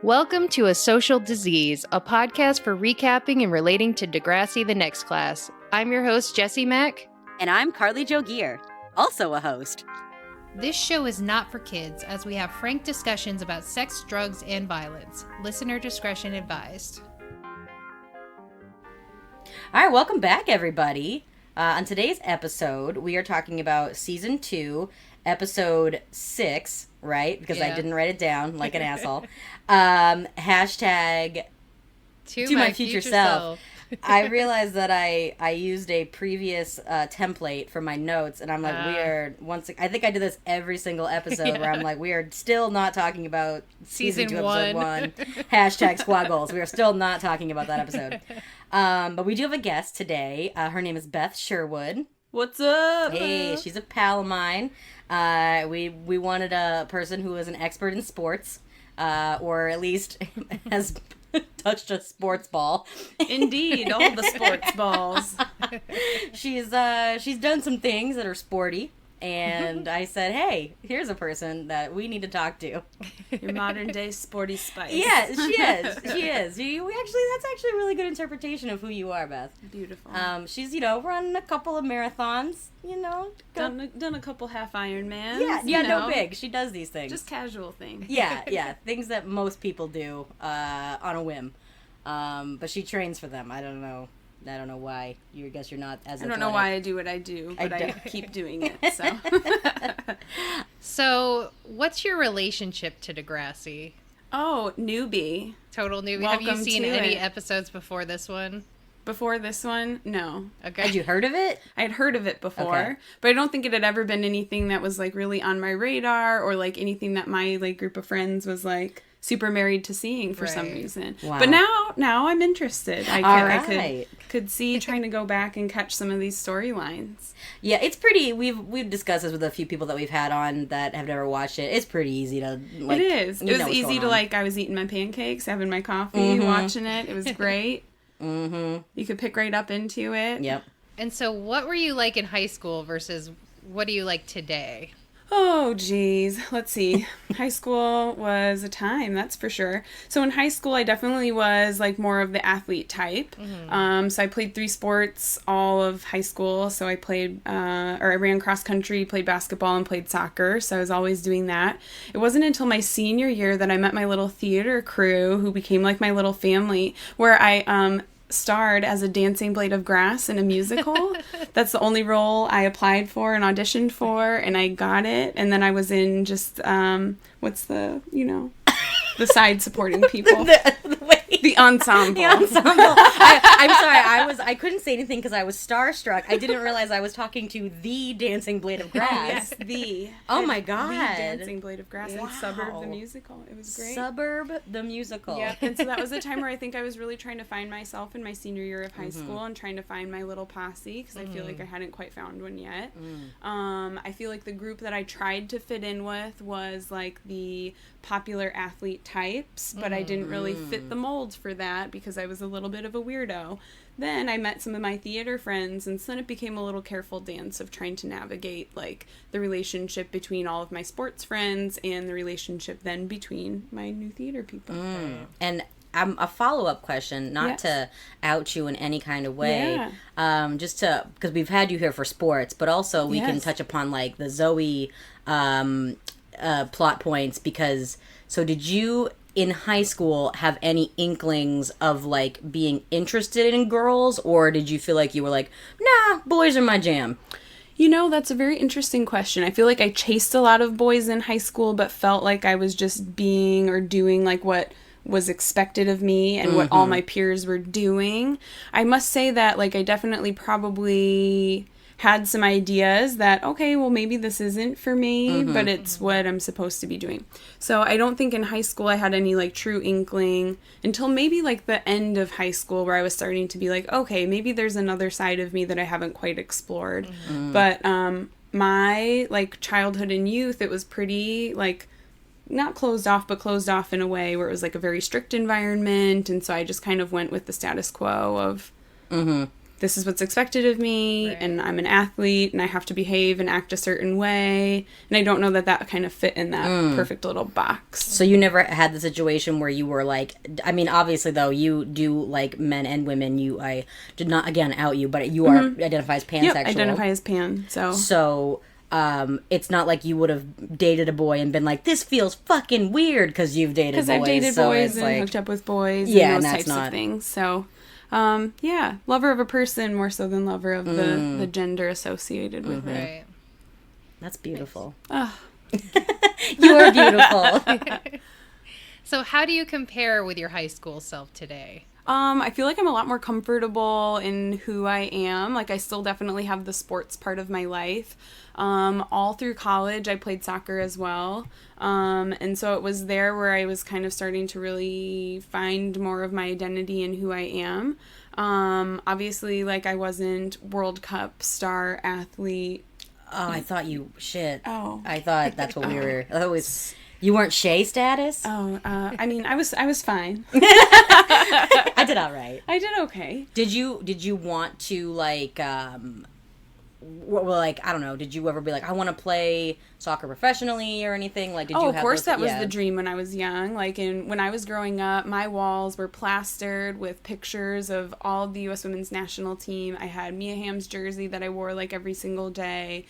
Welcome to A Social Disease, a podcast for recapping and relating to Degrassi the Next Class. I'm your host, Jessie Mack. And I'm Carly Jo Gear, also a host. This show is not for kids, as we have frank discussions about sex, drugs, and violence. Listener discretion advised. All right, welcome back, everybody. On today's episode, we are talking about Season 2, Episode 6, right? Because I didn't write it down like an asshole. Hashtag to my future self. I realized that I used a previous template for my notes, and I'm like, I think I do this every single episode where I'm like, we are still not talking about Season 2, Episode 1, hashtag squad goals. We are still not talking about that episode. But we do have a guest today. Her name is Beth Sherwood. What's up? Hey, she's a pal of mine. We wanted a person who is an expert in sports, or at least has touched a sports ball. Indeed, all the sports balls. She's done some things that are sporty, and I said, hey, here's a person that we need to talk to. Your modern day sporty spice. Yeah, she is. That's actually a really good interpretation of who you are, Beth. Beautiful. She's, run a couple of marathons, Done a couple half Ironmans. Yeah, no big. She does these things. Just casual things. Yeah, things that most people do on a whim. But she trains for them. I don't know why. I guess you're not as athletic. I don't know why I do what I do, but I keep doing it, so. So, what's your relationship to Degrassi? Oh, newbie. Total newbie. Welcome Have you seen to any it. episodes before this one? Before this one? No. Okay. Had you heard of it? I had heard of it before, Okay. but I don't think it had ever been anything that was, really on my radar or, anything that my, group of friends was, super married to seeing for some reason. Wow. But now I'm interested. I could see trying to go back and catch some of these storylines. Yeah, it's pretty. We've discussed this with a few people that we've had on that have never watched it. It's pretty easy to It is. It was easy to I was eating my pancakes, having my coffee, watching it. It was great. Mm-hmm. You could pick right up into it. Yep. And so, what were you like in high school versus what do you like today? Oh, geez. Let's see. High school was a time, that's for sure. So in high school, I definitely was more of the athlete type. Mm-hmm. So I played 3 sports all of high school. So I played, I ran cross country, played basketball, and played soccer. So I was always doing that. It wasn't until my senior year that I met my little theater crew who became my little family, where I, starred as a dancing blade of grass in a musical. That's the only role I applied for and auditioned for, and I got it. And then I was in just, what's the, the side supporting people. The ensemble. The ensemble. I'm sorry. I couldn't say anything because I was starstruck. I didn't realize I was talking to the dancing blade of grass. Yes, the. Oh my God. The dancing blade of grass in Suburb the musical. It was great. Suburb the musical. Yeah, and so that was a time where I think I was really trying to find myself in my senior year of high school and trying to find my little posse because I feel like I hadn't quite found one yet. I feel like the group that I tried to fit in with was the popular athlete types, but I didn't really fit the mold for that because I was a little bit of a weirdo. Then I met some of my theater friends, and so then it became a little careful dance of trying to navigate the relationship between all of my sports friends and the relationship then between my new theater people. And a follow-up question, not to out you in any kind of way, just to, because we've had you here for sports, but also we can touch upon the Zoe plot points, because so did you in high school have any inklings of being interested in girls, or did you feel like you were nah, boys are my jam? That's a very interesting question. I feel like I chased a lot of boys in high school, but felt like I was just being or doing what was expected of me and what all my peers were doing. I must say that I definitely probably had some ideas that, okay, well, maybe this isn't for me, but it's what I'm supposed to be doing. So I don't think in high school I had any true inkling until maybe the end of high school, where I was starting to be okay, maybe there's another side of me that I haven't quite explored. But my childhood and youth, it was pretty not closed off, but closed off in a way where it was a very strict environment, and so I just kind of went with the status quo of this is what's expected of me, and I'm an athlete, and I have to behave and act a certain way. And I don't know that kind of fit in that perfect little box. So you never had the situation where you were like, I mean, obviously, though, you do like men and women. I did not, again, out you, but you are identify as pansexual. Yep, identify as pan, So, it's not like you would have dated a boy and been like, this feels fucking weird because you've dated boys. Because I've dated boys and hooked up with boys and those types of things. So, lover of a person more so than lover of the gender associated with it. Right. That's beautiful. Oh. You are beautiful. So how do you compare with your high school self today? I feel like I'm a lot more comfortable in who I am. Like, I still definitely have the sports part of my life. All through college, I played soccer as well. And so it was there where I was kind of starting to really find more of my identity in who I am. Obviously, like, I wasn't World Cup star athlete. Oh, I thought you... Shit. Oh. I thought that's what we were... I thought it was... You weren't Shay status? Oh, I mean, I was fine. I did all right. I did okay. Did you want to, like, well, like, I don't know, did you ever be like, I want to play soccer professionally or anything? Like, did you have of course, those, that was the dream when I was young. Like, when I was growing up, my walls were plastered with pictures of all of the U.S. women's national team. I had Mia Hamm's jersey that I wore, like, every single day.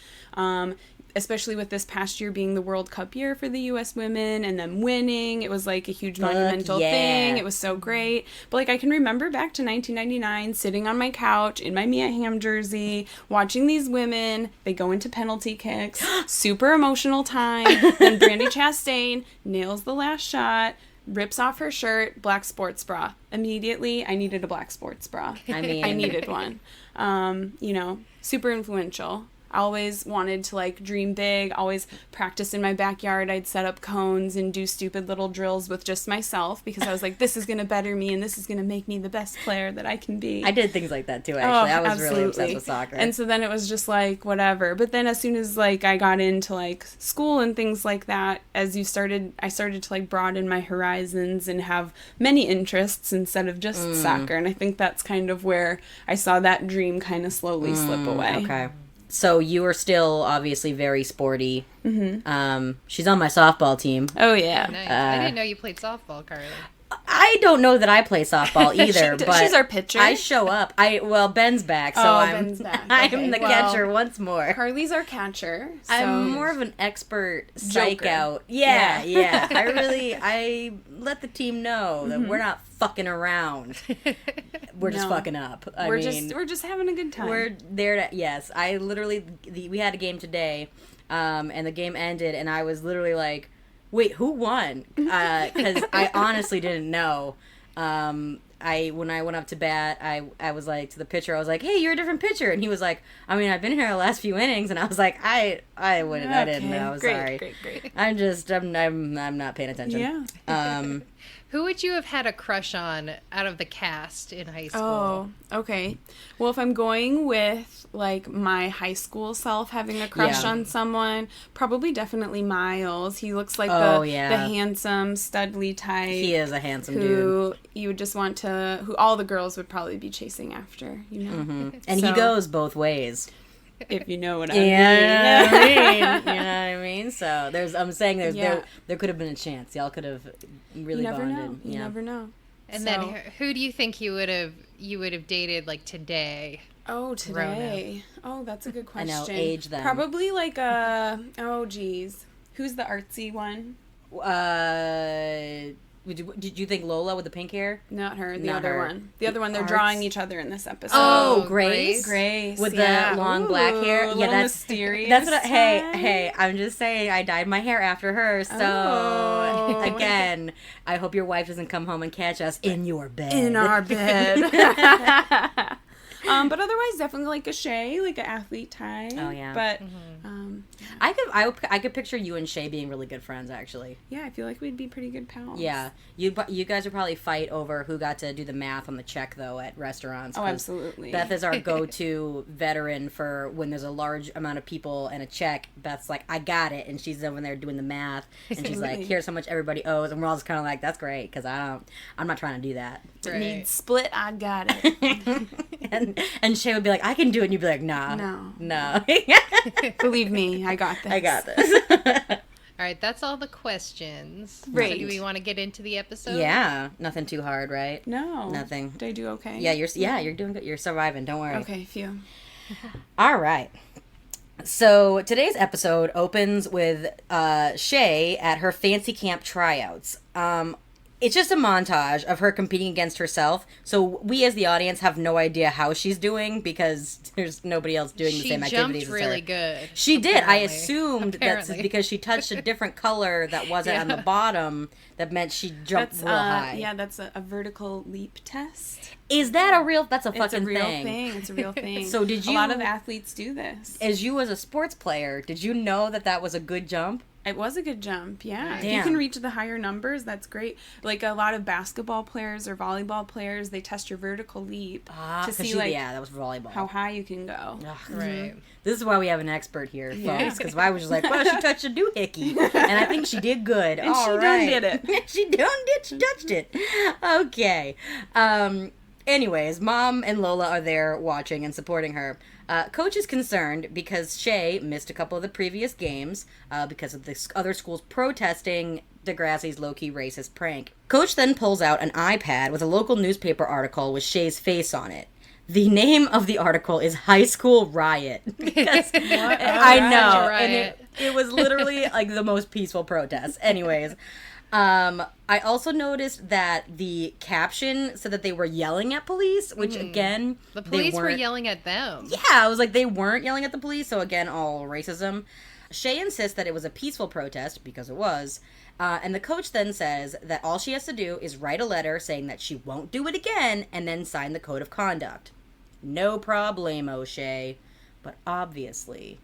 Especially with this past year being the World Cup year for the U.S. women and them winning. It was like a huge monumental thing. It was so great. But like I can remember back to 1999 sitting on my couch in my Mia Hamm jersey, watching these women. They go into penalty kicks. Super emotional time. Then Brandi Chastain nails the last shot, rips off her shirt, black sports bra. Immediately, I needed a black sports bra. I mean... I needed one. Super influential. I always wanted to, like, dream big, always practice in my backyard. I'd set up cones and do stupid little drills with just myself because I was like, this is going to better me and this is going to make me the best player that I can be. I did things like that, too, actually. I was really obsessed with soccer. And so then it was just, like, whatever. But then as soon as, like, I got into, like, school and things like that, I started to, like, broaden my horizons and have many interests instead of just soccer. And I think that's kind of where I saw that dream kind of slowly slip away. Okay. So you are still obviously very sporty. Mm-hmm. She's on my softball team. Oh, yeah. Nice. I didn't know you played softball, Carly. I don't know that I play softball either, but she's our pitcher. I show up. Ben's back, so Ben's back. I'm Okay, the catcher once more. Carly's our catcher. So. I'm more of an expert psych out. Yeah. I let the team know that we're not fucking around. We're just fucking up. We're just having a good time. We're there to, yes. I literally, we had a game today, and the game ended, and I was literally like, wait, who won? Because I honestly didn't know. When I went up to bat, I was like to the pitcher, I was like, hey, you're a different pitcher. And he was like, I mean, I've been here the last few innings. And I was like, I didn't know. Sorry. Great. I'm not paying attention. Yeah. Who would you have had a crush on out of the cast in high school? Oh, okay. Well, if I'm going with, like, my high school self having a crush on someone, probably definitely Miles. He looks like the handsome, studly type. He is a handsome dude. Who you would just want to, who all the girls would probably be chasing after, you know? Mm-hmm. And he goes both ways. If you know what I mean. You know what I mean? So there could have been a chance. Y'all could have really bonded. You never know. And then who do you think you would have dated like today? Oh, today. Oh, that's a good question. I know, age them. Probably like who's the artsy one? Did you think Lola with the pink hair? Not her. The other one. The other one. They're drawing each other in this episode. Oh, Grace. With the long black hair. Yeah, that's mysterious. That's what. Hey. I'm just saying. I dyed my hair after her. So again, I hope your wife doesn't come home and catch us in your bed. In our bed. But otherwise, definitely like a Shay, like an athlete type. Oh yeah. But I could picture you and Shay being really good friends, actually. Yeah, I feel like we'd be pretty good pals. Yeah. You guys would probably fight over who got to do the math on the check, though, at restaurants. Oh, absolutely. Beth is our go-to veteran for when there's a large amount of people and a check. Beth's like, I got it. And she's over there doing the math. And she's like, here's how much everybody owes. And we're all just kind of like, that's great, because I'm not trying to do that. Right. Need split, I got it. and Shay would be like, I can do it. And you'd be like, nah. No. Believe me, I got this. I got this. All right, that's all the questions. Right. So do we want to get into the episode? Yeah. Nothing too hard, right? No. Nothing. Did I do okay? Yeah, you're doing good. You're surviving. Don't worry. Okay, phew. All right. So today's episode opens with Shay at her fancy camp tryouts. It's just a montage of her competing against herself. So we as the audience have no idea how she's doing because there's nobody else doing the same activities as her. She jumped really good. She did. I assumed that's because she touched a different color that wasn't on the bottom. That meant she jumped real high. Yeah, that's a vertical leap test. Is that a real? That's a fucking thing. It's a real thing. So did you? A lot of athletes do this. As you as a sports player, did you know that was a good jump? It was a good jump, yeah. Damn. If you can reach the higher numbers, that's great. Like a lot of basketball players or volleyball players, they test your vertical leap to see that was volleyball. How high you can go. Ugh. Right. This is why we have an expert here, folks. Because I was just like, well, she touched a doohickey, and I think she did good. And she done did it. She touched it. Okay. Anyways, Mom and Lola are there watching and supporting her. Coach is concerned because Shay missed a couple of the previous games because of the other schools protesting Degrassi's low-key racist prank. Coach then pulls out an iPad with a local newspaper article with Shay's face on it. The name of the article is High School Riot. Because I know. And it was literally like the most peaceful protest. Anyways. I also noticed that the caption said that they were yelling at police, which again, the police were yelling at them. Yeah, I was like, they weren't yelling at the police, so again, all racism. Shay insists that it was a peaceful protest, because it was, and the coach then says that all she has to do is write a letter saying that she won't do it again, and then sign the code of conduct. No problemo, Shay. But obviously,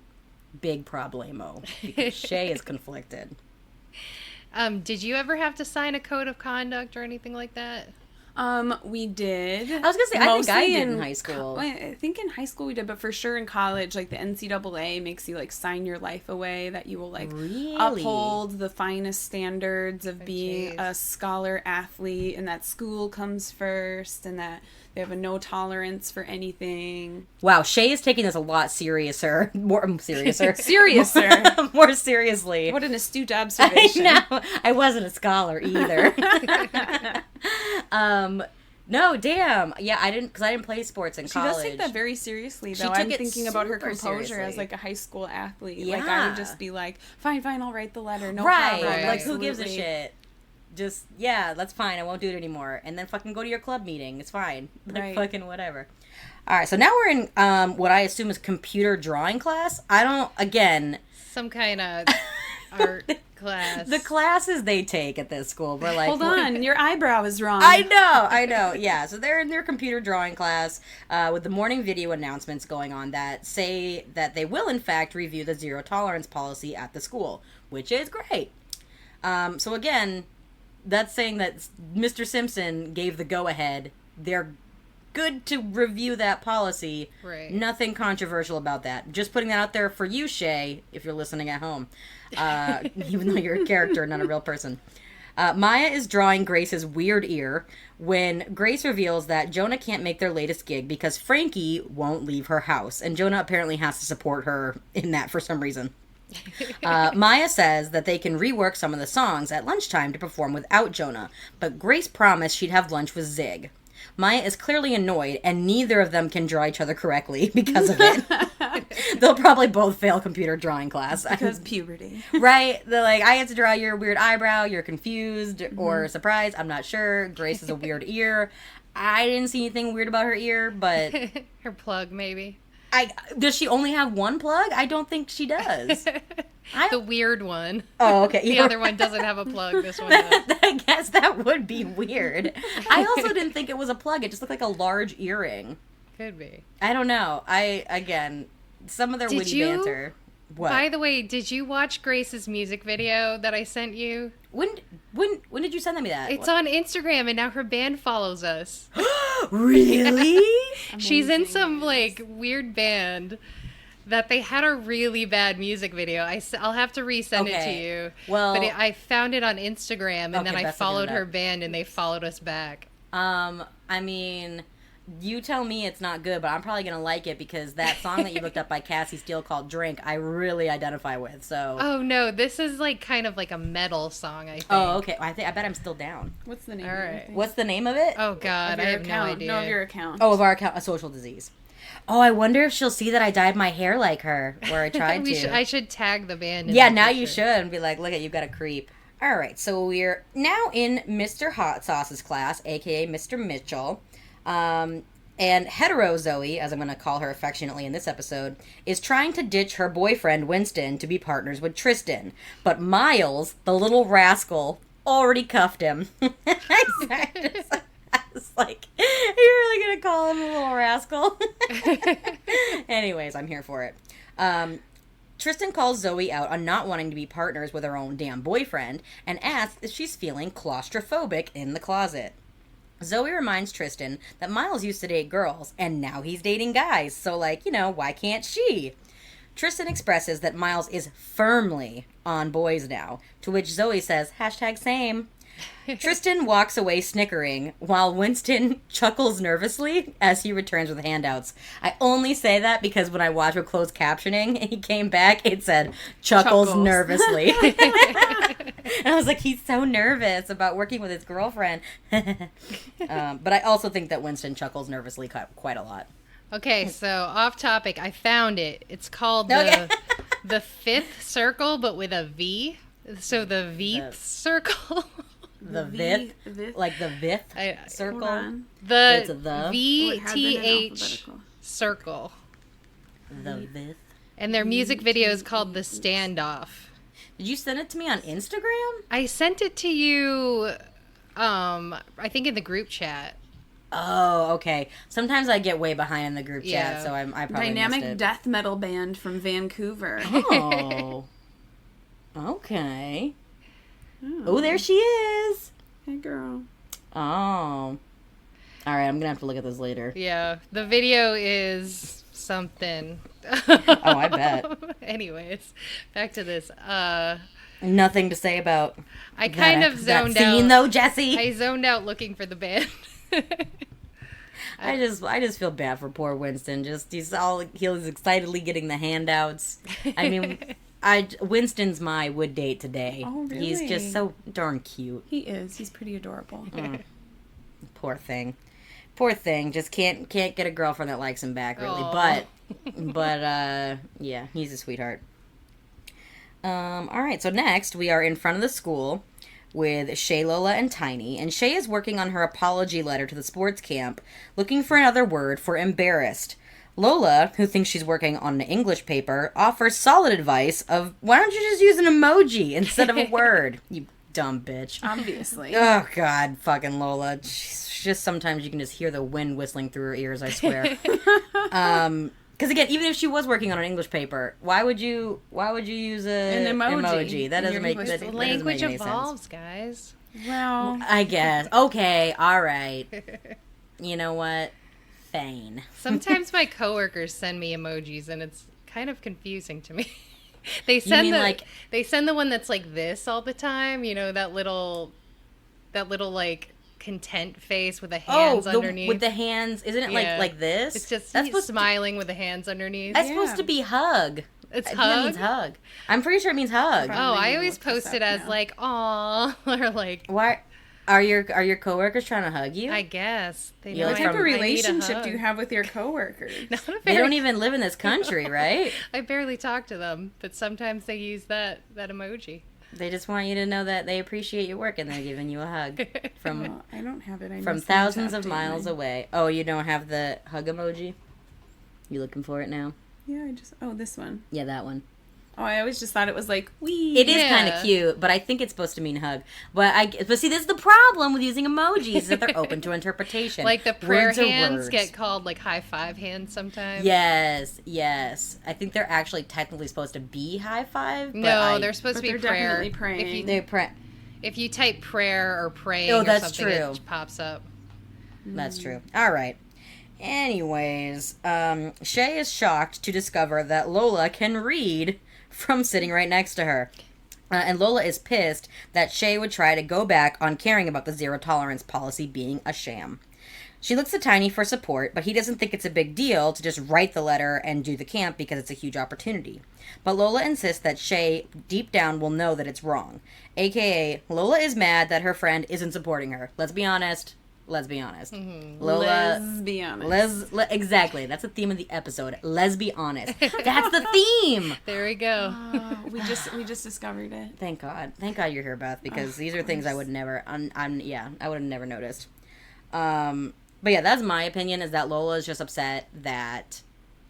big problemo, because Shay is conflicted. Did you ever have to sign a code of conduct or anything like that? We did. I was gonna say, I think I did in high school. I think in high school we did, but for sure in college, like the NCAA makes you like sign your life away that you will like uphold the finest standards of being a scholar athlete, and that school comes first, and that they have a no tolerance for anything. Wow, Shay is taking this a lot seriouser. More seriously. What an astute observation. I know. I wasn't a scholar either. No, damn. Yeah, I didn't play sports in college. She does take that very seriously, though. I'm thinking about her composure as like a high school athlete. Yeah. Like I would just be like, fine, I'll write the letter. No problem. Right. Like, who gives a shit? Just, yeah, that's fine. I won't do it anymore. And then fucking go to your club meeting. It's fine. Like, fucking whatever. All right, so now we're in what I assume is computer drawing class. Some kind of art class. The classes they take at this school were like... Hold on, your eyebrow is wrong. I know. Yeah, so they're in their computer drawing class with the morning video announcements going on that say that they will, in fact, review the zero tolerance policy at the school, which is great. So again... That's saying that Mr. Simpson gave the go-ahead. They're good to review that policy. Right. Nothing controversial about that. Just putting that out there for you, Shay, if you're listening at home. Even though you're a character, not a real person. Maya is drawing Grace's weird ear when Grace reveals that Jonah can't make their latest gig because Frankie won't leave her house. And Jonah apparently has to support her in that for some reason. Maya says that they can rework some of the songs at lunchtime to perform without Jonah, but Grace promised she'd have lunch with Zig. Maya is clearly annoyed, and neither of them can draw each other correctly because of it. They'll probably both fail computer drawing class. Because puberty. Right? They're like, I have to draw your weird eyebrow, you're confused or surprised, I'm not sure. Grace has a weird ear. I didn't see anything weird about her ear, but... Her plug, maybe. Does she only have one plug? I don't think she does. The weird one. Oh, okay. The other one doesn't have a plug. This one does. I guess that would be weird. I also didn't think it was a plug. It just looked like a large earring. Could be. I don't know. Some of their witty banter. What? By the way, did you watch Grace's music video that I sent you? When did you send me that? It's on Instagram, and now her band follows us. Really? She's in some like weird band that they had a really bad music video. I'll have to resend it to you. Well, but I found it on Instagram, and then I Beth's followed looking it her up. band, and they followed us back. I mean, you tell me it's not good, but I'm probably gonna like it because that song that you looked up by Cassie Steele called "Drink" I really identify with. So. Oh no, this is like kind of like a metal song. I think. Oh, okay. I bet I'm still down. What's the name? All of your right. thing? What's the name of it? Oh God, Of I your have no account. idea. No, of your account. Oh, of our account, A Social Disease. Oh, I wonder if she'll see that I dyed my hair like her, or I tried to. I should tag the band. Yeah, now you should, and be like, look at, you've got a creep. All right, so we're now in Mr. Hot Sauce's class, a.k.a. Mr. Mitchell. And hetero Zoe, as I'm going to call her affectionately in this episode, is trying to ditch her boyfriend, Winston, to be partners with Tristan. But Miles, the little rascal, already cuffed him. I was like, are you really going to call him a little rascal? Anyways, I'm here for it. Tristan calls Zoe out on not wanting to be partners with her own damn boyfriend and asks if she's feeling claustrophobic in the closet. Zoe reminds Tristan that Miles used to date girls, and now he's dating guys, so, why can't she? Tristan expresses that Miles is firmly on boys now, to which Zoe says, #same. Tristan walks away snickering, while Winston chuckles nervously as he returns with handouts. I only say that because when I watched with closed captioning, and he came back, it said, chuckles nervously. And I was like, he's so nervous about working with his girlfriend. But I also think that Winston chuckles nervously quite a lot. Okay, so off topic. I found it. It's called Okay. the fifth circle, but with a V. So the Vth circle. The V- Vith, like the Vith Hold circle. on. It's The a the. it had been in VTH alphabetical. circle. The Vith. And their music video is called The Standoff. Did you send it to me on Instagram? I sent it to you, I think in the group chat. Oh, okay. Sometimes I get way behind in the group Yeah. chat, so I probably Dynamic missed it. death metal band from Vancouver. Oh. Okay. Oh, there she is. Hey, girl. Oh. All right, I'm gonna have to look at this later. Yeah, the video is something. Oh, I bet. Anyways, back to this. Nothing to say about. I kind of that zoned scene, out. though, Jesse. I zoned out looking for the band. I just feel bad for poor Winston. He's excitedly getting the handouts. I mean, Winston's my would date today. Oh, really? He's just so darn cute. He is. He's pretty adorable. Poor thing. Poor thing. Just can't get a girlfriend that likes him back, really. Aw. But yeah, he's a sweetheart. All right, so next we are in front of the school with Shay, Lola, and Tiny, and Shay is working on her apology letter to the sports camp, looking for another word for embarrassed. Lola, who thinks she's working on an English paper, offers solid advice of, why don't you just use an emoji instead of a word, you dumb bitch. Obviously. Oh, God, fucking Lola. She's just sometimes you can just hear the wind whistling through her ears, I swear. Because again, even if she was working on an English paper, why would you use an emoji? That doesn't make that doesn't Language make any evolves, sense. guys. Well, I guess. Okay, all right. You know what? Fine. Sometimes my coworkers send me emojis, and it's kind of confusing to me. They send they send the one that's like this all the time. You know, that little like content face with the hands underneath. With the hands, isn't it Yeah. like this? It's just that's he's smiling with the hands underneath. That's supposed to be hug. It's I think that means hug? hug. I'm pretty sure it means hug. Oh, Probably I gonna always look this post it up as now. like aw or like Why are your coworkers trying to hug you? I guess they You know like what type from- of I need a relationship do you hug. have with your coworkers? Not a They very- don't even live in this country, right? I barely talk to them, but sometimes they use that emoji. They just want you to know that they appreciate your work and they're giving you a hug from Well, I don't have it. I from must thousands need of to update miles mine. away. Oh, you don't have the hug emoji? You looking for it now? Yeah, this one. Yeah, that one. Oh, I always just thought it was like, wee. It is kind of cute, but I think it's supposed to mean hug. But see, this is the problem with using emojis, is that they're open to interpretation. Like the prayer hands get called like high five hands sometimes. Yes. I think they're actually technically supposed to be high five. No, they're supposed to be prayer. Definitely praying. If you type prayer or praying or something, it pops up. That's true. All right. Anyways, Shay is shocked to discover that Lola can read from sitting right next to her. And Lola is pissed that Shay would try to go back on caring about the zero tolerance policy being a sham. She looks to Tiny for support, but he doesn't think it's a big deal to just write the letter and do the camp because it's a huge opportunity. But Lola insists that Shay, deep down, will know that it's wrong. AKA, Lola is mad that her friend isn't supporting her. Let's be honest. Mm-hmm. Lola, let's be honest. Exactly. That's the theme of the episode. Let's be honest. That's the theme. There we go. We just discovered it. Thank God you're here, Beth, because these are things I would never. I would have never noticed. But yeah, that's my opinion. Is that Lola is just upset that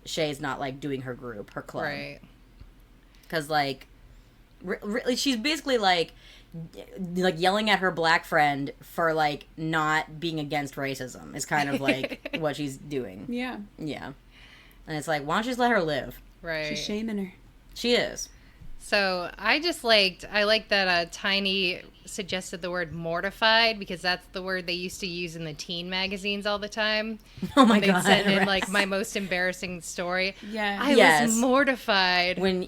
Shay's not like doing her group, her club, right? Because like, she's basically like yelling at her black friend for like not being against racism is kind of like what she's doing. Yeah. And it's like, why don't you just let her live? Right. She's shaming her. She is. So I like that Tiny suggested the word mortified, because that's the word they used to use in the teen magazines all the time. Oh my God. They'd send in like my most embarrassing story. Yeah. I was mortified. When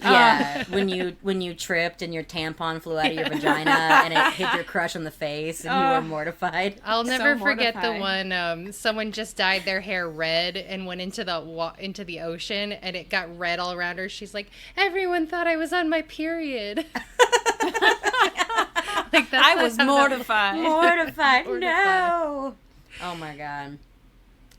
you tripped and your tampon flew out of your vagina and it hit your crush on the face and you were mortified. I'll never forget the one someone just dyed their hair red and went into the ocean and it got red all around her. She's like, everyone thought I was on my period. Like I was mortified. Mortified. No. Oh my God.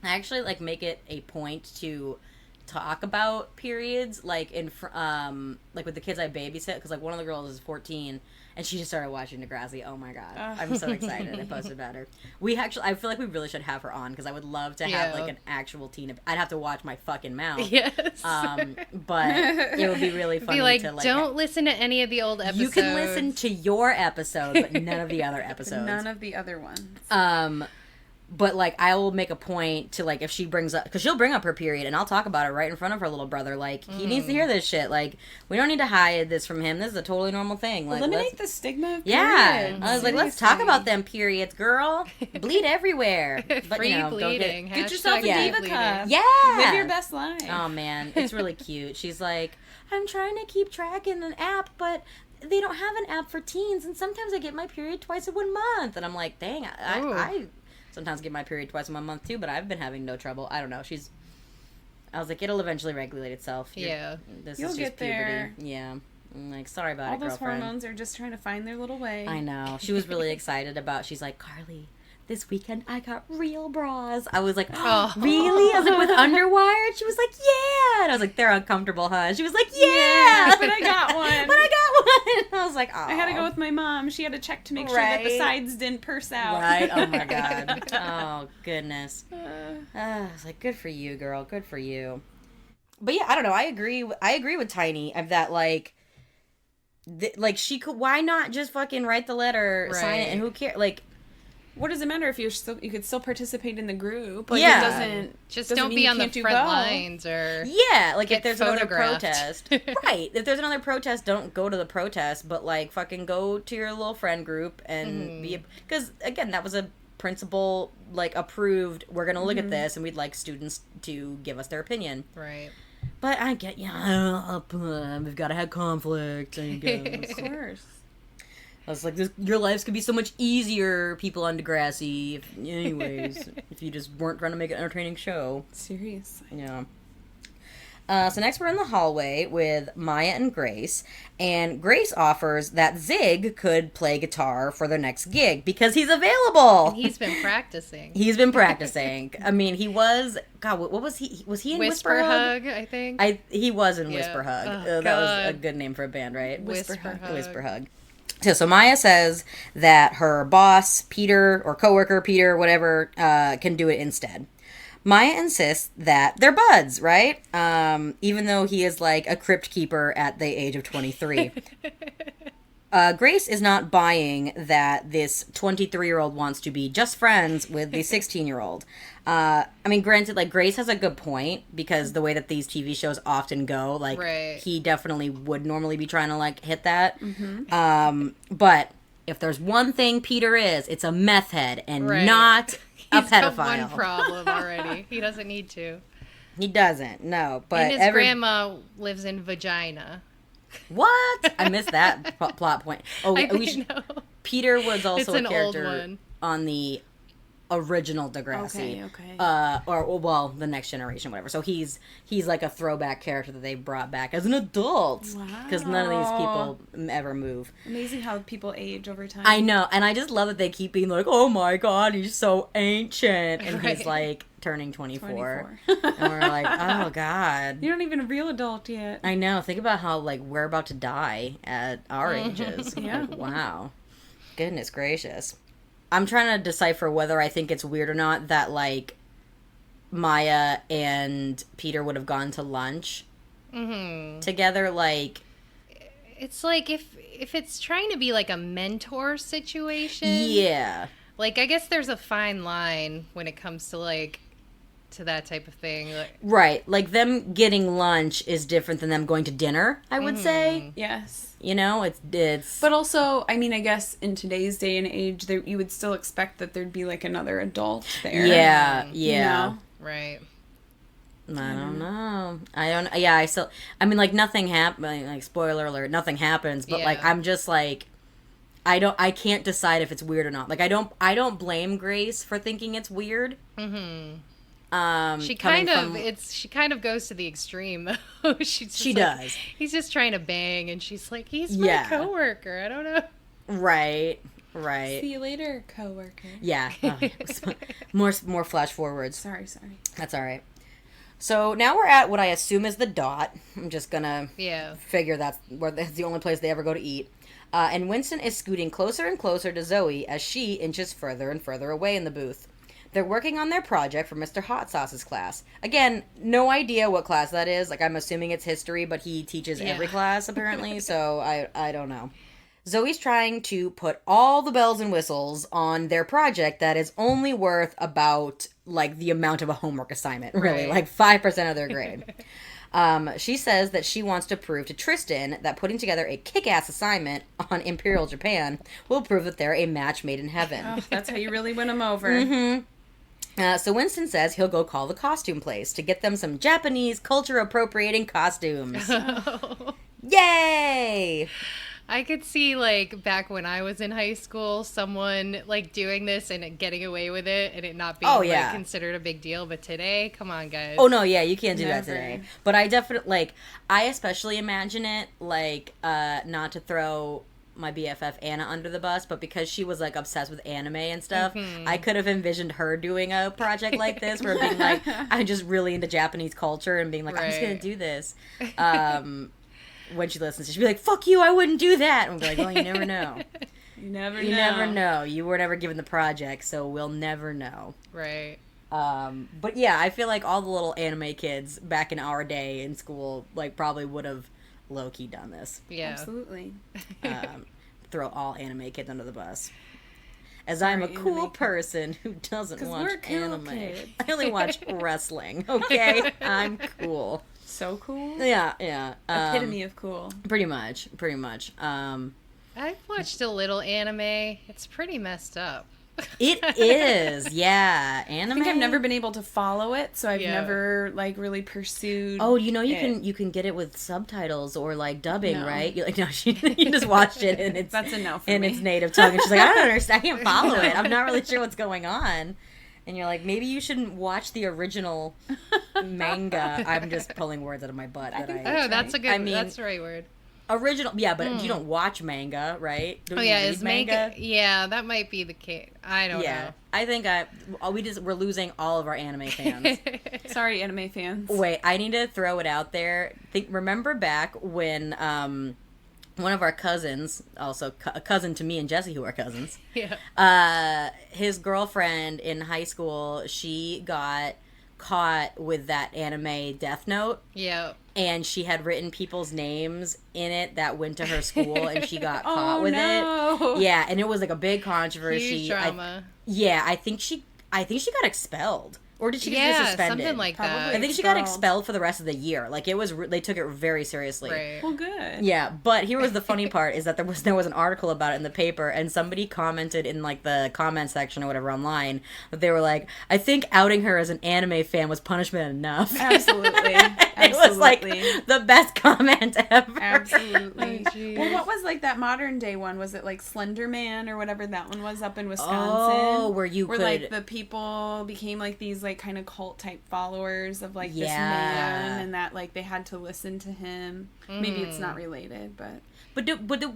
I actually like make it a point to talk about periods, like like with the kids I babysit, because like one of the girls is 14 and she just started watching Degrassi. Oh my God. I'm so excited. I posted about her. I feel like we really should have her on, because I would love to have like an actual teen. I'd have to watch my fucking mouth. Yes. But it would be really funny to like, don't listen to any of the old episodes. You can listen to your episode, but none of the other episodes. None of the other ones. But, like, I will make a point to, like, if she brings up... Because she'll bring up her period, and I'll talk about it right in front of her little brother. Like, he needs to hear this shit. Like, we don't need to hide this from him. This is a totally normal thing. Like, eliminate the stigma of periods. Yeah. I was like, let's talk about them periods, girl. Bleed everywhere. But, free bleeding. Get yourself a diva cup. Yeah. Live your best life. Oh, man. It's really cute. She's like, I'm trying to keep track in an app, but... They don't have an app for teens, and sometimes I get my period twice in 1 month. And I'm like, dang, I sometimes get my period twice in 1 month too, but I've been having no trouble. I don't know. I was like, it'll eventually regulate itself. You'll is get just there. Puberty. Yeah. I'm like, sorry about all it, those girlfriend. hormones are just trying to find their little way. I know. She was really excited she's like, Carly, this weekend I got real bras. I was like, oh, really? I was like, with underwire? She was like, yeah. And I was like, they're uncomfortable, huh? She was like, yeah. But I got one. I was like, oh. I had to go with my mom. She had to check to make sure that the sides didn't purse out. Right. Oh my God. Oh goodness. I was like, good for you, girl. Good for you. But yeah, I don't know. I agree with Tiny that like she could. Why not just fucking write the letter, sign it, and who cares? Like, what does it matter if you could still participate in the group? Like, yeah. It doesn't don't be on the front lines or like if there's another protest, right? If there's another protest, don't go to the protest, but like fucking go to your little friend group and because again, that was a principal like approved. We're gonna look at this, and we'd like students to give us their opinion, right? But I get we've got to have conflict, I guess. Of course. I was like, your lives could be so much easier, people on Degrassi, if you just weren't trying to make an entertaining show. Seriously. Yeah. So next we're in the hallway with Maya and Grace, and Grace offers that Zig could play guitar for their next gig because he's available. And he's been practicing. I mean, he was, God, what was he? Was he in Whisper Hug? I think. He was in Whisper Hug. Oh, that was a good name for a band, right? Whisper Hug. So Maya says that her boss, Peter, or coworker, Peter, whatever, can do it instead. Maya insists that they're buds, right? Even though he is like a crypt keeper at the age of 23. Grace is not buying that this 23-year-old wants to be just friends with the 16-year-old. I mean, granted, like, Grace has a good point, because the way that these TV shows often go, like, he definitely would normally be trying to, like, hit that. But if there's one thing Peter is, it's a meth head and not a pedophile. He's got one problem already. He doesn't need to. He doesn't, no. But and his grandma lives in vagina. What? I missed that plot point. Oh, Peter was also a character on the original Degrassi. Okay. Well, the Next Generation, whatever. So he's like a throwback character that they brought back as an adult. Wow. Because none of these people ever move. Amazing how people age over time. I know, and I just love that they keep being like, oh my god, he's so ancient. And he's like turning 24. And we're like, oh god. You're not even a real adult yet. I know. Think about how, like, we're about to die at our ages. Yeah. Like, wow. Goodness gracious. I'm trying to decipher whether I think it's weird or not that, like, Maya and Peter would have gone to lunch together. Like, it's like if it's trying to be like a mentor situation. Yeah. Like, I guess there's a fine line when it comes to, like, to that type of thing. Like, right. Like, them getting lunch is different than them going to dinner, I would say. Yes. You know, it's... But also, I mean, I guess in today's day and age, you would still expect that there'd be, like, another adult there. Yeah, You know? Right. I don't know. I mean, like, nothing happened. Like, spoiler alert, nothing happens. But, like, I'm just, like... I can't decide if it's weird or not. Like, I don't blame Grace for thinking it's weird. She kind of goes to the extreme though. She does. He's just trying to bang, and she's like, he's my coworker. I don't know. Right. See you later, coworker. Yeah. More flash forwards. Sorry. That's all right. So now we're at what I assume is the Dot. I'm just gonna figure that's the only place they ever go to eat. And Winston is scooting closer and closer to Zoe as she inches further and further away in the booth. They're working on their project for Mr. Hot Sauce's class. Again, no idea what class that is. Like, I'm assuming it's history, but he teaches every class, apparently, so I don't know. Zoe's trying to put all the bells and whistles on their project that is only worth about, like, the amount of a homework assignment, really. Like, 5% of their grade. She says that she wants to prove to Tristan that putting together a kick-ass assignment on Imperial Japan will prove that they're a match made in heaven. Oh, that's how you really win them over. So Winston says he'll go call the costume place to get them some Japanese culture-appropriating costumes. Yay! I could see, like, back when I was in high school, someone, like, doing this and getting away with it and it not being, like, considered a big deal. But today, come on, guys. Oh, no, yeah, you can't do that today. But I definitely, like, I especially imagine it, like, not to throw my BFF Anna under the bus, but because she was, like, obsessed with anime and stuff, I could have envisioned her doing a project like this where being like, I'm just really into Japanese culture and being like, I'm just gonna do this. When she listens, she'd be like, fuck you, I wouldn't do that. And we'll be like, well, you never know. You never know. You were never given the project, so we'll never know. Right. But yeah, I feel like all the little anime kids back in our day in school, like, probably would have low-key done this. Yeah. Absolutely. Throw all anime kids under the bus. As I'm a cool person who doesn't watch anime. Kids. I only watch wrestling, okay? I'm cool. So cool? Yeah. Epitome of cool. Pretty much. I've watched a little anime. It's pretty messed up. It is, yeah. Anime. I think I've never been able to follow it, so I've never, like, really pursued. Oh, you know, you can get it with subtitles or, like, dubbing, right? You're like, no, you just watched it and it's that's a no for me. Its native tongue, and she's like, I don't understand. I can't follow it. I'm not really sure what's going on. And you're like, maybe you shouldn't watch the original manga. I'm just pulling words out of my butt. That's a good. That's the right word. Original, yeah, but you don't watch manga, right? Is manga? Yeah, that might be the case. I don't know. I think we're losing all of our anime fans. Sorry, anime fans. Wait, I need to throw it out there. Remember back when one of our cousins, also a cousin to me and Jesse, who are cousins. Yeah. His girlfriend in high school, she got caught with that anime Death Note. Yeah. And she had written people's names in it that went to her school, and she got caught with it. Yeah, and it was like a big controversy. Huge drama. I think she got expelled. Or did she get suspended? Something like that. I think she got expelled for the rest of the year. Like, it was, they took it very seriously. Right. Well, good. Yeah, but here was the funny part, is that there was an article about it in the paper, and somebody commented in, like, the comment section or whatever online, that they were like, I think outing her as an anime fan was punishment enough. Absolutely. It was, like, the best comment ever. Absolutely. Oh, well, what was, like, that modern day one? Was it, like, Slender Man or whatever that one was up in Wisconsin? Oh, where like, the people became, like, these, like, kind of cult type followers of, like, this man, and that, like, they had to listen to him. Maybe it's not related, but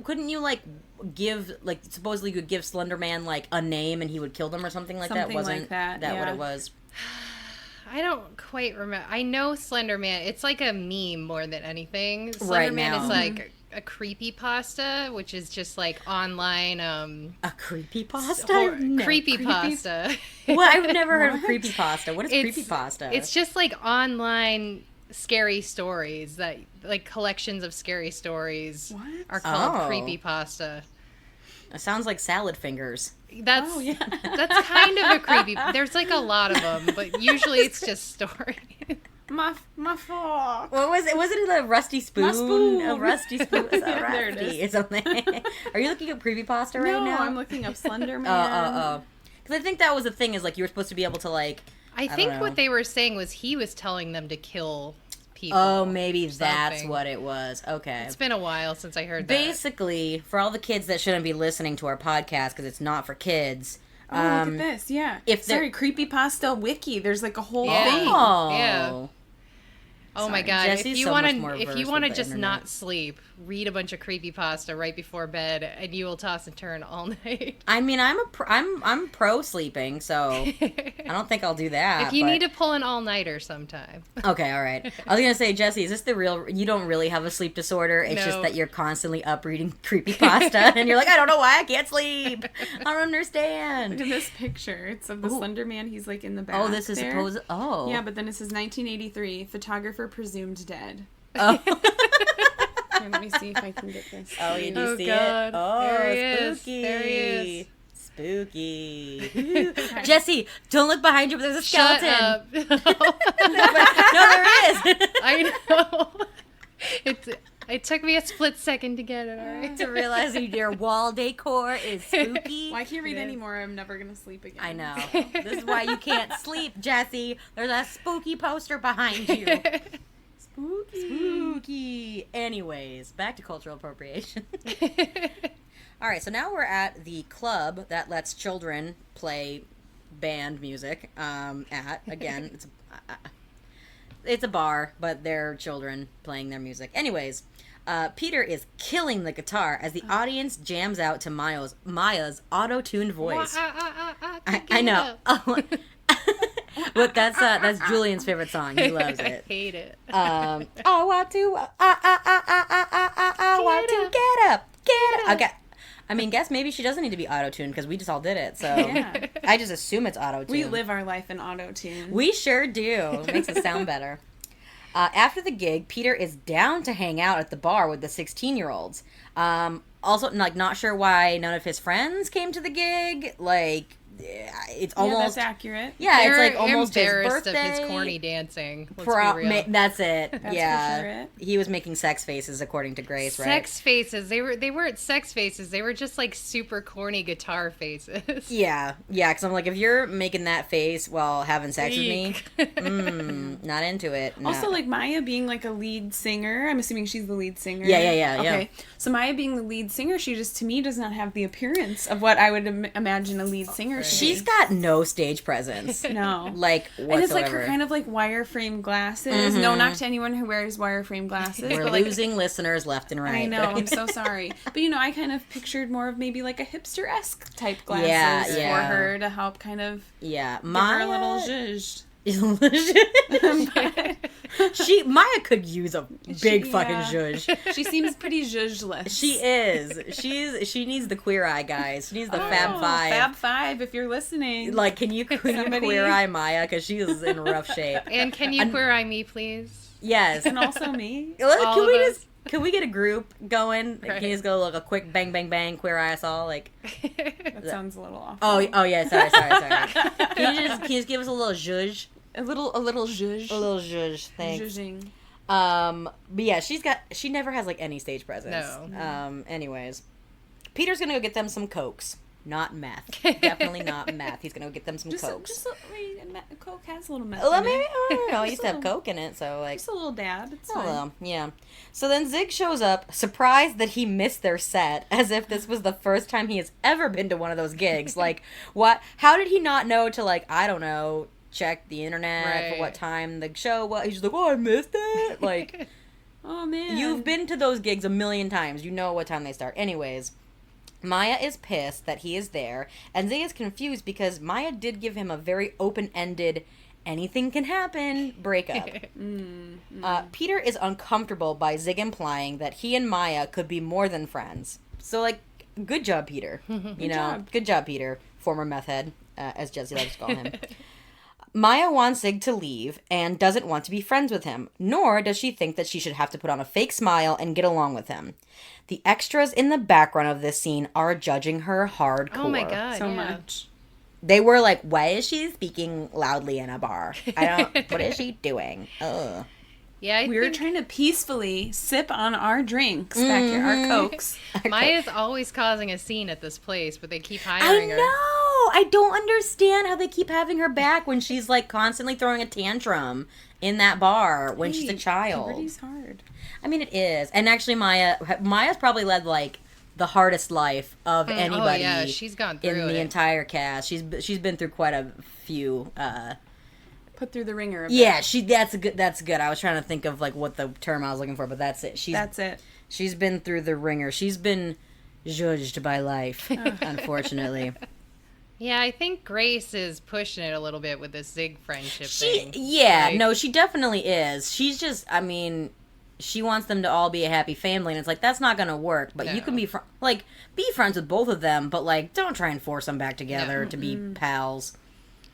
couldn't you, like, give, like, supposedly you could give Slender Man, like, a name and he would kill them or something like that? Wasn't like that what it was? I don't quite remember. I know Slender Man. It's like a meme more than anything. Slender Man is like a creepypasta, which is just like online. A creepypasta? No. Creepypasta. Well, I've never heard of creepypasta. What is creepypasta? It's just like online scary stories that, like, collections of scary stories are called creepypasta. It sounds like salad fingers. That's kind of a creepy. There's like a lot of them, but usually it's just stories. My fork. What was it? Wasn't it a rusty spoon? My spoon. A rusty spoon. It's a There it rusty or something. Are you looking up creepypasta right now? No, I'm looking up Slender Man. Because I think that was the thing, is like you were supposed to be able to, like, I think what they were saying was he was telling them to kill people. Oh, maybe that's what it was. Okay. It's been a while since I heard that. Basically, for all the kids that shouldn't be listening to our podcast because it's not for kids. Look at this. Yeah. Creepypasta wiki. There's like a whole thing. Oh. Oh my god! Jesse's if you so want to just internet. not sleep, read a bunch of creepypasta right before bed, and you will toss and turn all night. I mean, I'm pro sleeping, so I don't think I'll do that. If you need to pull an all nighter sometime. Okay, all right. I was gonna say, Jesse, is this the real? You don't really have a sleep disorder. It's just that you're constantly up reading creepypasta, and you're like, I don't know why I can't sleep. I don't understand. Look at this picture. It's of the Slender Man. He's like in the back. Oh, this is supposed. Oh, yeah, but then it says 1983. Photographer presumed dead. Oh. Here, let me see if I can get this. Oh, you do see God. it? Oh, there spooky. There he is. Spooky. Jesse, don't look behind you, but there's a skeleton. Shut up. No, there is. I know. It took me a split second to get it, alright? To realize your wall decor is spooky. Well, I can't read anymore. I'm never going to sleep again. I know. This is why you can't sleep, Jesse. There's a spooky poster behind you. Spooky. Anyways, back to cultural appropriation. All right, so now we're at the club that lets children play band music. Again, it's a bar, but they're children playing their music. Anyways, Peter is killing the guitar as the audience jams out to Maya's auto-tuned voice. I know. But that's Julian's favorite song. He loves it. I hate it. I want to get up. Okay. I mean, guess maybe she doesn't need to be auto-tuned because we just all did it. So I just assume it's auto-tuned. We live our life in auto-tune. We sure do. It makes it sound better. After the gig, Peter is down to hang out at the bar with the 16-year-olds. Also, like, not sure why none of his friends came to the gig. Like, it's almost... Yeah, that's accurate. Yeah, They're it's like almost his birthday. of his corny dancing. Let's be real. That's it. That's yeah. for sure it. He was making sex faces, according to Grace, right? Sex faces. They weren't sex faces. They were just like super corny guitar faces. Yeah, because I'm like, if you're making that face while having sex with me, not into it. No. Also, like, Maya being like a lead singer, I'm assuming she's the lead singer. Yeah. Okay, so Maya being the lead singer, she just, to me, does not have the appearance of what I would imagine a lead singer should She's got no stage presence. No. Like, whatsoever. And it's like her kind of like wireframe glasses. No knock to anyone who wears wireframe glasses. We're losing listeners left and right. I know, I'm so sorry. But, I kind of pictured more of maybe like a hipster-esque type glasses for her to help kind of give her a little zhuzh. Maya could use a big fucking zhuzh. She seems pretty zhuzhless. She is. She needs the queer eye, guys. She needs the Fab Five. Fab Five, if you're listening. Like, can you queer eye Maya? Because she is in rough shape. And can you queer eye me, please? Yes. And also me. Can we get a group going? Right. Can you just go like a quick bang, bang, bang, queer eye us all? Like, that sounds a little awful. Oh yeah. Sorry. Can you just give us a little zhuzh? A little zhuzh. A little zhuzh. Thanks. Zhuzhing. But yeah, she never has like any stage presence. No. Anyways, Peter's gonna go get them some Cokes. Not meth. Definitely not meth. He's gonna go get them some Cokes. Coke has a little meth. Well, maybe, I don't know. I used to have Coke in it, so like. Just a little dab. It's fine. Well, yeah. So then Zig shows up, surprised that he missed their set, as if this was the first time he has ever been to one of those gigs. Like, what? How did he not know to, like, I don't know, check the internet for what time the show was? He's just like, oh, I missed it. Like, oh man, you've been to those gigs a million times. You know what time they start. Anyways. Maya is pissed that he is there, and Zig is confused because Maya did give him a very open-ended, anything can happen breakup. Peter is uncomfortable by Zig implying that he and Maya could be more than friends. So, like, good job, Peter. Good job, Peter. Former meth head, as Jesse likes to call him. Maya wants Zig to leave and doesn't want to be friends with him, nor does she think that she should have to put on a fake smile and get along with him. The extras in the background of this scene are judging her hardcore. Oh my god, so much. They were like, why is she speaking loudly in a bar? What is she doing? Ugh. Yeah, we were trying to peacefully sip on our drinks back here, our Cokes. Maya's always causing a scene at this place, but they keep hiring her. I know! I don't understand how they keep having her back when she's, like, constantly throwing a tantrum in that bar when she's a child. Puberty's hard. I mean, it is. And actually, Maya's probably led, like, the hardest life of anybody. Oh, yeah, she's gone through in the entire cast. She's been through quite a few, put through the ringer a bit. Yeah, that's good. I was trying to think of like what the term I was looking for, but that's it. That's it. She's been through the ringer. She's been judged by life, unfortunately. Yeah, I think Grace is pushing it a little bit with this Zig friendship thing. Yeah, no, she definitely is. She's just, I mean, she wants them to all be a happy family, and it's like, that's not gonna work. But you can be friends with both of them, but like, don't try and force them back together to be pals.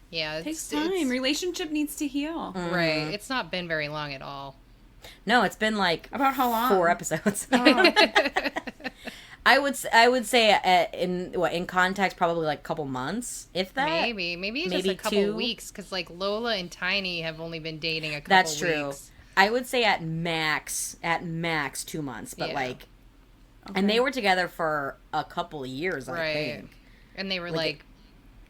Yeah, it takes time. Relationship needs to heal. Right. It's not been very long at all. No, it's been like about how long? 4 episodes. Oh. I would say in context probably like a couple months, if that. Maybe it's just a couple weeks because like Lola and Tiny have only been dating a couple That's weeks. true. I would say at max 2 months, but like, and they were together for a couple of years, I think. And they were like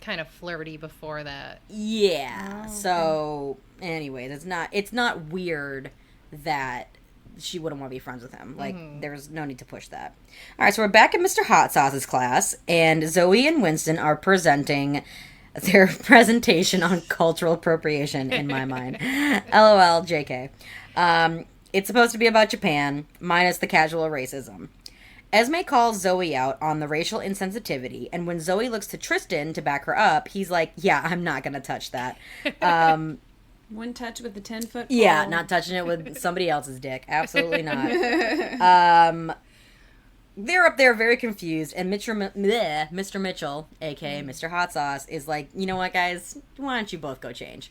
kind of flirty before that. Yeah. Oh, so, anyways, it's not weird that she wouldn't want to be friends with him. Like, there's no need to push that. All right, so we're back in Mr. Hot Sauce's class, and Zoe and Winston are presenting their presentation on cultural appropriation, in my mind. LOL, JK. It's supposed to be about Japan, minus the casual racism. Esme calls Zoe out on the racial insensitivity, and when Zoe looks to Tristan to back her up, he's like, yeah, I'm not going to touch that. One touch with the 10-foot pole. Yeah, not touching it with somebody else's dick. Absolutely not. They're up there very confused, and Mr. Mitchell, a.k.a. Mr. Hot Sauce, is like, you know what, guys? Why don't you both go change?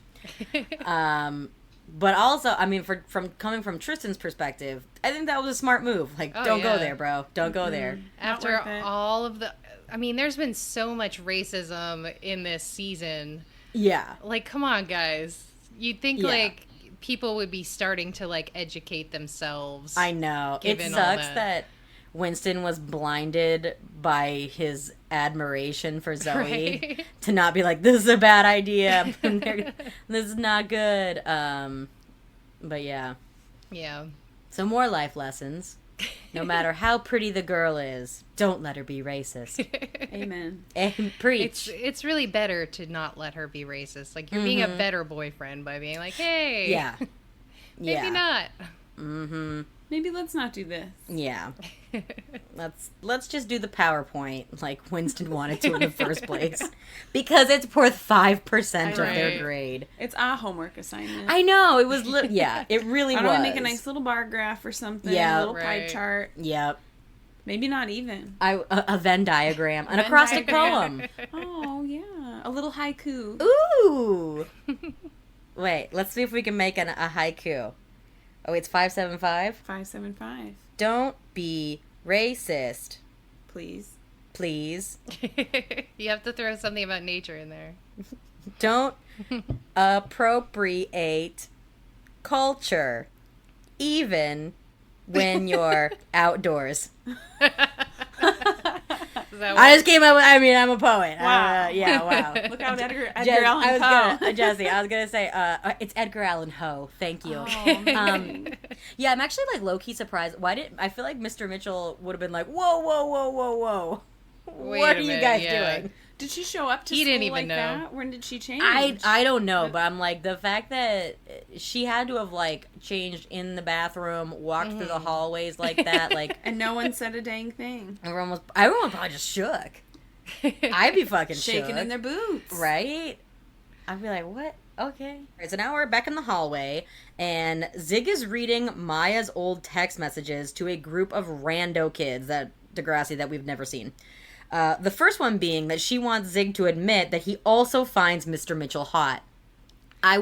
But also, I mean, from coming from Tristan's perspective, I think that was a smart move. Like, don't go there, bro. Don't go there. After all of the... I mean, there's been so much racism in this season. Yeah. Like, come on, guys. You'd think, like, people would be starting to, like, educate themselves. I know. It sucks that Winston was blinded by his admiration for Zoe to not be like, this is a bad idea. This is not good. But yeah. Yeah. So more life lessons. No matter how pretty the girl is, don't let her be racist. Amen. And preach. It's really better to not let her be racist. Like, you're being a better boyfriend by being like, hey. Yeah. Maybe not. maybe let's not do this. Yeah. Let's just do the PowerPoint like Winston wanted to in the first place. Because it's worth 5% of their grade. It's a homework assignment. I know. It was, yeah, it really was. I want to make a nice little bar graph or something. Yeah. A little pie chart. Yep. Maybe not even. A Venn diagram. An acrostic poem. Oh, yeah. A little haiku. Ooh. Wait, let's see if we can make a haiku. Oh, it's 575? 575. Don't be racist. Please. Please. You have to throw something about nature in there. Don't appropriate culture, even when you're outdoors. I just came up with, I'm a poet. Wow. Yeah, wow. Look out, Edgar Allan Poe. Jesse, I was going to say, it's Edgar Allan Poe. Thank you. Oh, yeah, I'm actually, like, low-key surprised. I feel like Mr. Mitchell would have been like, whoa, whoa, whoa, whoa, whoa. What are you guys doing? Did she show up to he school didn't even like know. that? When did she change? I don't know, but I'm like, the fact that she had to have, like, changed in the bathroom, walked through the hallways like that, like... And no one said a dang thing. Everyone probably just shook. I'd be fucking shaking shook. in their boots. Right? I'd be like, what? Okay. So now we're back in the hallway, and Zig is reading Maya's old text messages to a group of rando kids that we've never seen. The first one being that she wants Zig to admit that he also finds Mr. Mitchell hot. I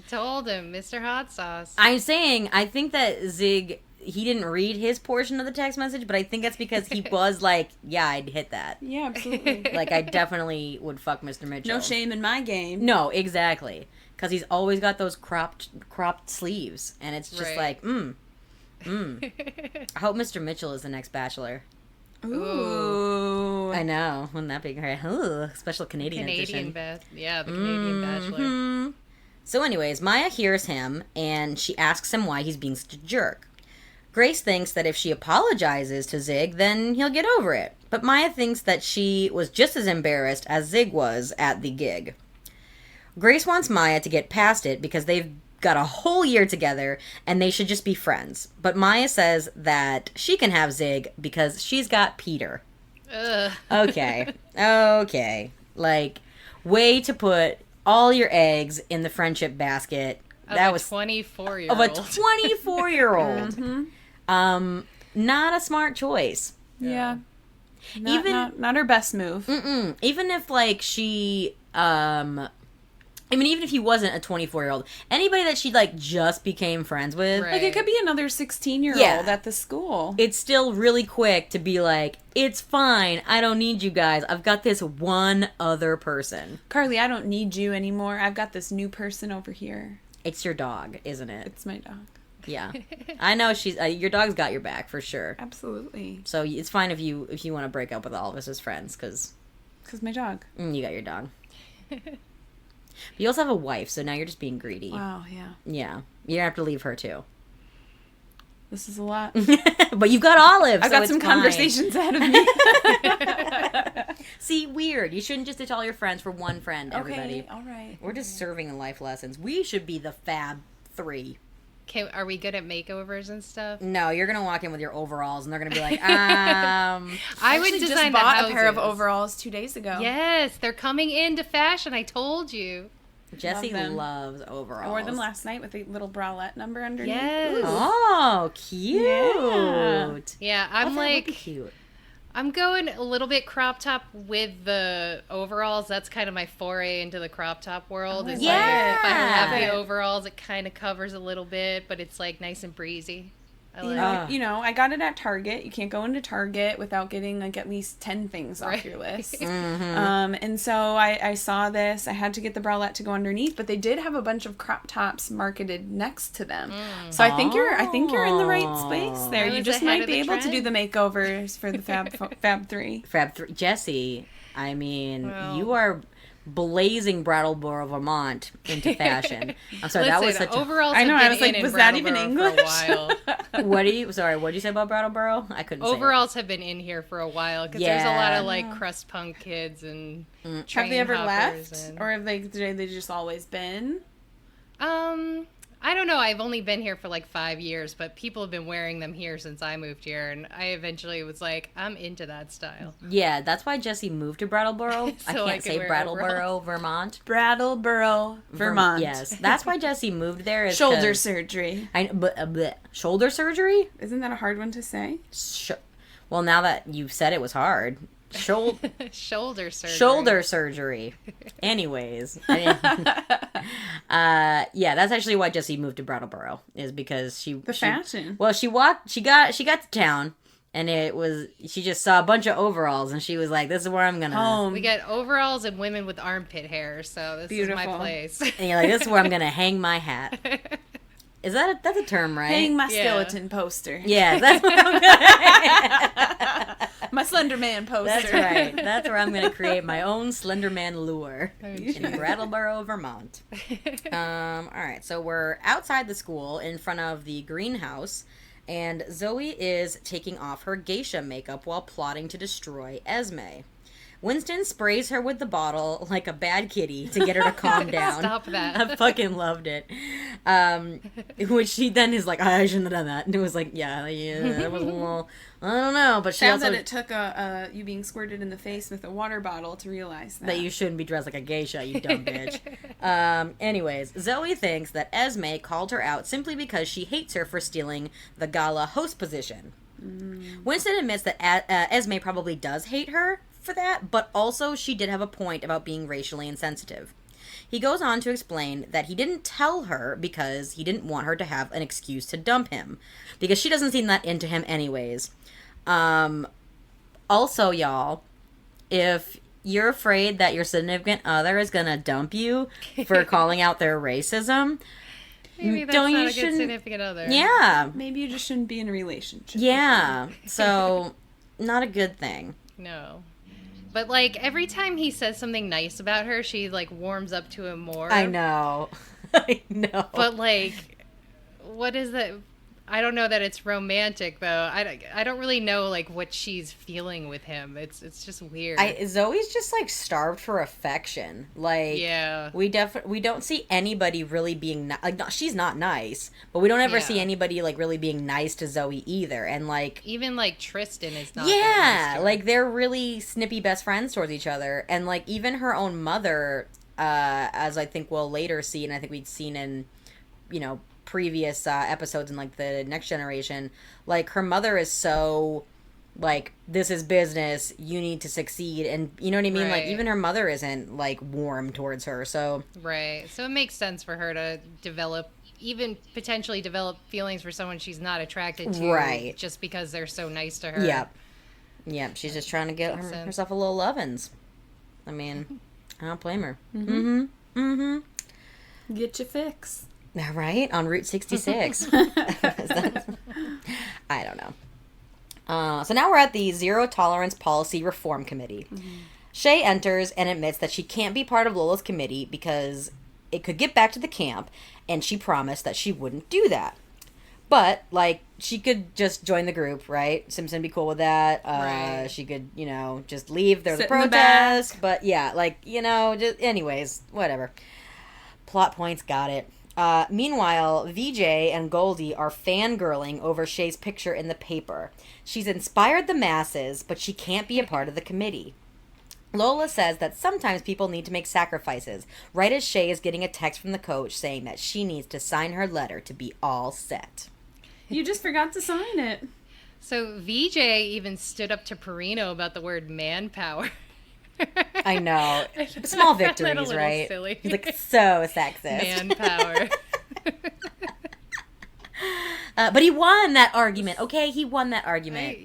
told him, Mr. Hot Sauce. I'm saying, I think that Zig, he didn't read his portion of the text message, but I think that's because he was like, yeah, I'd hit that. Yeah, absolutely. Like, I definitely would fuck Mr. Mitchell. No shame in my game. No, exactly. Because he's always got those cropped sleeves. And it's just like, I hope Mr. Mitchell is the next Bachelor. Ooh. I know. Wouldn't that be great? Ooh, special Canadian edition. Yeah, the Canadian Bachelor. So anyways, Maya hears him, and she asks him why he's being such a jerk. Grace thinks that if she apologizes to Zig, then he'll get over it. But Maya thinks that she was just as embarrassed as Zig was at the gig. Grace wants Maya to get past it because they've got a whole year together and they should just be friends. But Maya says that she can have Zig because she's got Peter. Ugh. Okay. Like, way to put all your eggs in the friendship basket. That was 24-year-old. Of a 24-year-old. Not a smart choice. Yeah. Not her best move. Even if, like, she, even if he wasn't a 24-year-old, anybody that she, like, just became friends with. Right. Like, it could be another 16-year-old at the school. It's still really quick to be like, it's fine. I don't need you guys. I've got this one other person. Carly, I don't need you anymore. I've got this new person over here. It's your dog, isn't it? It's my dog. Yeah. I know she's your dog's got your back for sure. Absolutely. So it's fine if you want to break up with all of us as friends because my dog. You got your dog. But you also have a wife, so now you're just being greedy. Wow, yeah. Yeah. You're gonna have to leave her too. This is a lot. But you've got Olive. I've got some conversations ahead of me. See, weird. You shouldn't just ditch all your friends for one friend, everybody. Okay, all right. We're just serving life lessons. We should be the Fab 3. Are we good at makeovers and stuff? No, you're gonna walk in with your overalls, and they're gonna be like, I would design just bought a pair of overalls 2 days ago. Yes, they're coming into fashion. I told you. Jesse loves overalls. I wore them last night with a little bralette number underneath. Yes. Oh, cute. Yeah, I'm like, cute. I'm going a little bit crop top with the overalls. That's kind of my foray into the crop top world. Like, if I have the overalls, it kind of covers a little bit, but it's like nice and breezy. I got it at Target. You can't go into Target without getting like at least 10 things off your list. And so I saw this. I had to get the bralette to go underneath, but they did have a bunch of crop tops marketed next to them. So I think you're in the right space there. You just might be able to do the makeovers for the Fab 3. Fab 3. Jesse, I mean, you are blazing Brattleboro, Vermont into fashion. I'm sorry, that was such overalls. I know. I was like, was that even English? What do you say about Brattleboro? I couldn't. Overalls have been in here for a while because there's a lot of like crust punk kids and. Have they ever left, or have they just always been? I I don't know. I've only been here for like 5 years, but people have been wearing them here since I moved here, and I eventually was like, I'm into that style. Yeah, that's why Jesse moved to Brattleboro. So I can't say Brattleboro, Vermont. Brattleboro, Vermont. Yes, that's why Jesse moved there. Is shoulder surgery. Shoulder surgery? Isn't that a hard one to say? Well, now that you said it was hard. Shoulder surgery. Shoulder surgery. Anyways. Yeah, that's actually why Jessie moved to Brattleboro, is because fashion. Well, she got to town, and she just saw a bunch of overalls, and she was like, this is where I'm gonna home. We got overalls and women with armpit hair, so this is my place. And you're like, this is where I'm gonna hang my hat. Is that's a term, right? Hang my skeleton poster. Yeah, that's what I'm gonna my Slender Man poster. That's right. That's where I'm gonna create my own Slender Man lure in Brattleboro, Vermont. All right, so we're outside the school in front of the greenhouse, and Zoe is taking off her geisha makeup while plotting to destroy Esme. Winston sprays her with the bottle like a bad kitty to get her to calm down. Stop that. I fucking loved it. Which she then is like, I shouldn't have done that. And it was like, yeah, that was a little, I don't know. But she also... that it took you being squirted in the face with a water bottle to realize that. That you shouldn't be dressed like a geisha, you dumb bitch. Anyways, Zoe thinks that Esme called her out simply because she hates her for stealing the gala host position. Winston admits that Esme probably does hate her for that, but also she did have a point about being racially insensitive. He goes on to explain that he didn't tell her because he didn't want her to have an excuse to dump him, because she doesn't seem that into him anyways. Also, y'all, if you're afraid that your significant other is gonna dump you for calling out their racism, maybe that's not a good significant other. Yeah. Maybe you just shouldn't be in a relationship. Yeah. So, not a good thing. No. But, like, every time he says something nice about her, she, like, warms up to him more. I know. I know. But, like, what is that? I don't know that it's romantic, though. I don't really know, like, what she's feeling with him. It's just weird. Zoe's just, like, starved for affection. Like, yeah. We don't see anybody really being... like, she's not nice, but we don't ever see anybody, like, really being nice to Zoe either. And, like... even, like, Tristan is not yeah, nice like, they're really snippy best friends towards each other. And, like, even her own mother, as I think we'll later see, and I think we'd seen in, previous episodes in like the Next Generation, like her mother is so like, this is business, you need to succeed, and you know what I mean? Right. Like even her mother isn't like warm towards her, so right. So it makes sense for her to potentially develop feelings for someone she's not attracted to, right? Just because they're so nice to her. Yeah. She's just trying to get herself a little lovin's. I mean, I don't blame her. Mm-hmm. Get your fix. Right? On Route 66. I don't know. So now we're at the Zero Tolerance Policy Reform Committee. Mm-hmm. Shay enters and admits that she can't be part of Lola's committee because it could get back to the camp, and she promised that she wouldn't do that. But, like, she could just join the group, right? Simpson be cool with that. Right. She could, just leave. There's a protest. But, yeah, like, just, anyways, whatever. Plot points, got it. Meanwhile, VJ and Goldie are fangirling over Shay's picture in the paper. She's inspired the masses, but she can't be a part of the committee. Lola says that sometimes people need to make sacrifices, right as Shay is getting a text from the coach saying that she needs to sign her letter to be all set. You just forgot to sign it. So VJ even stood up to Perino about the word manpower. I know. Small victories, right? Silly. He's like, so sexist. Manpower. But he won that argument. Okay, he won that argument.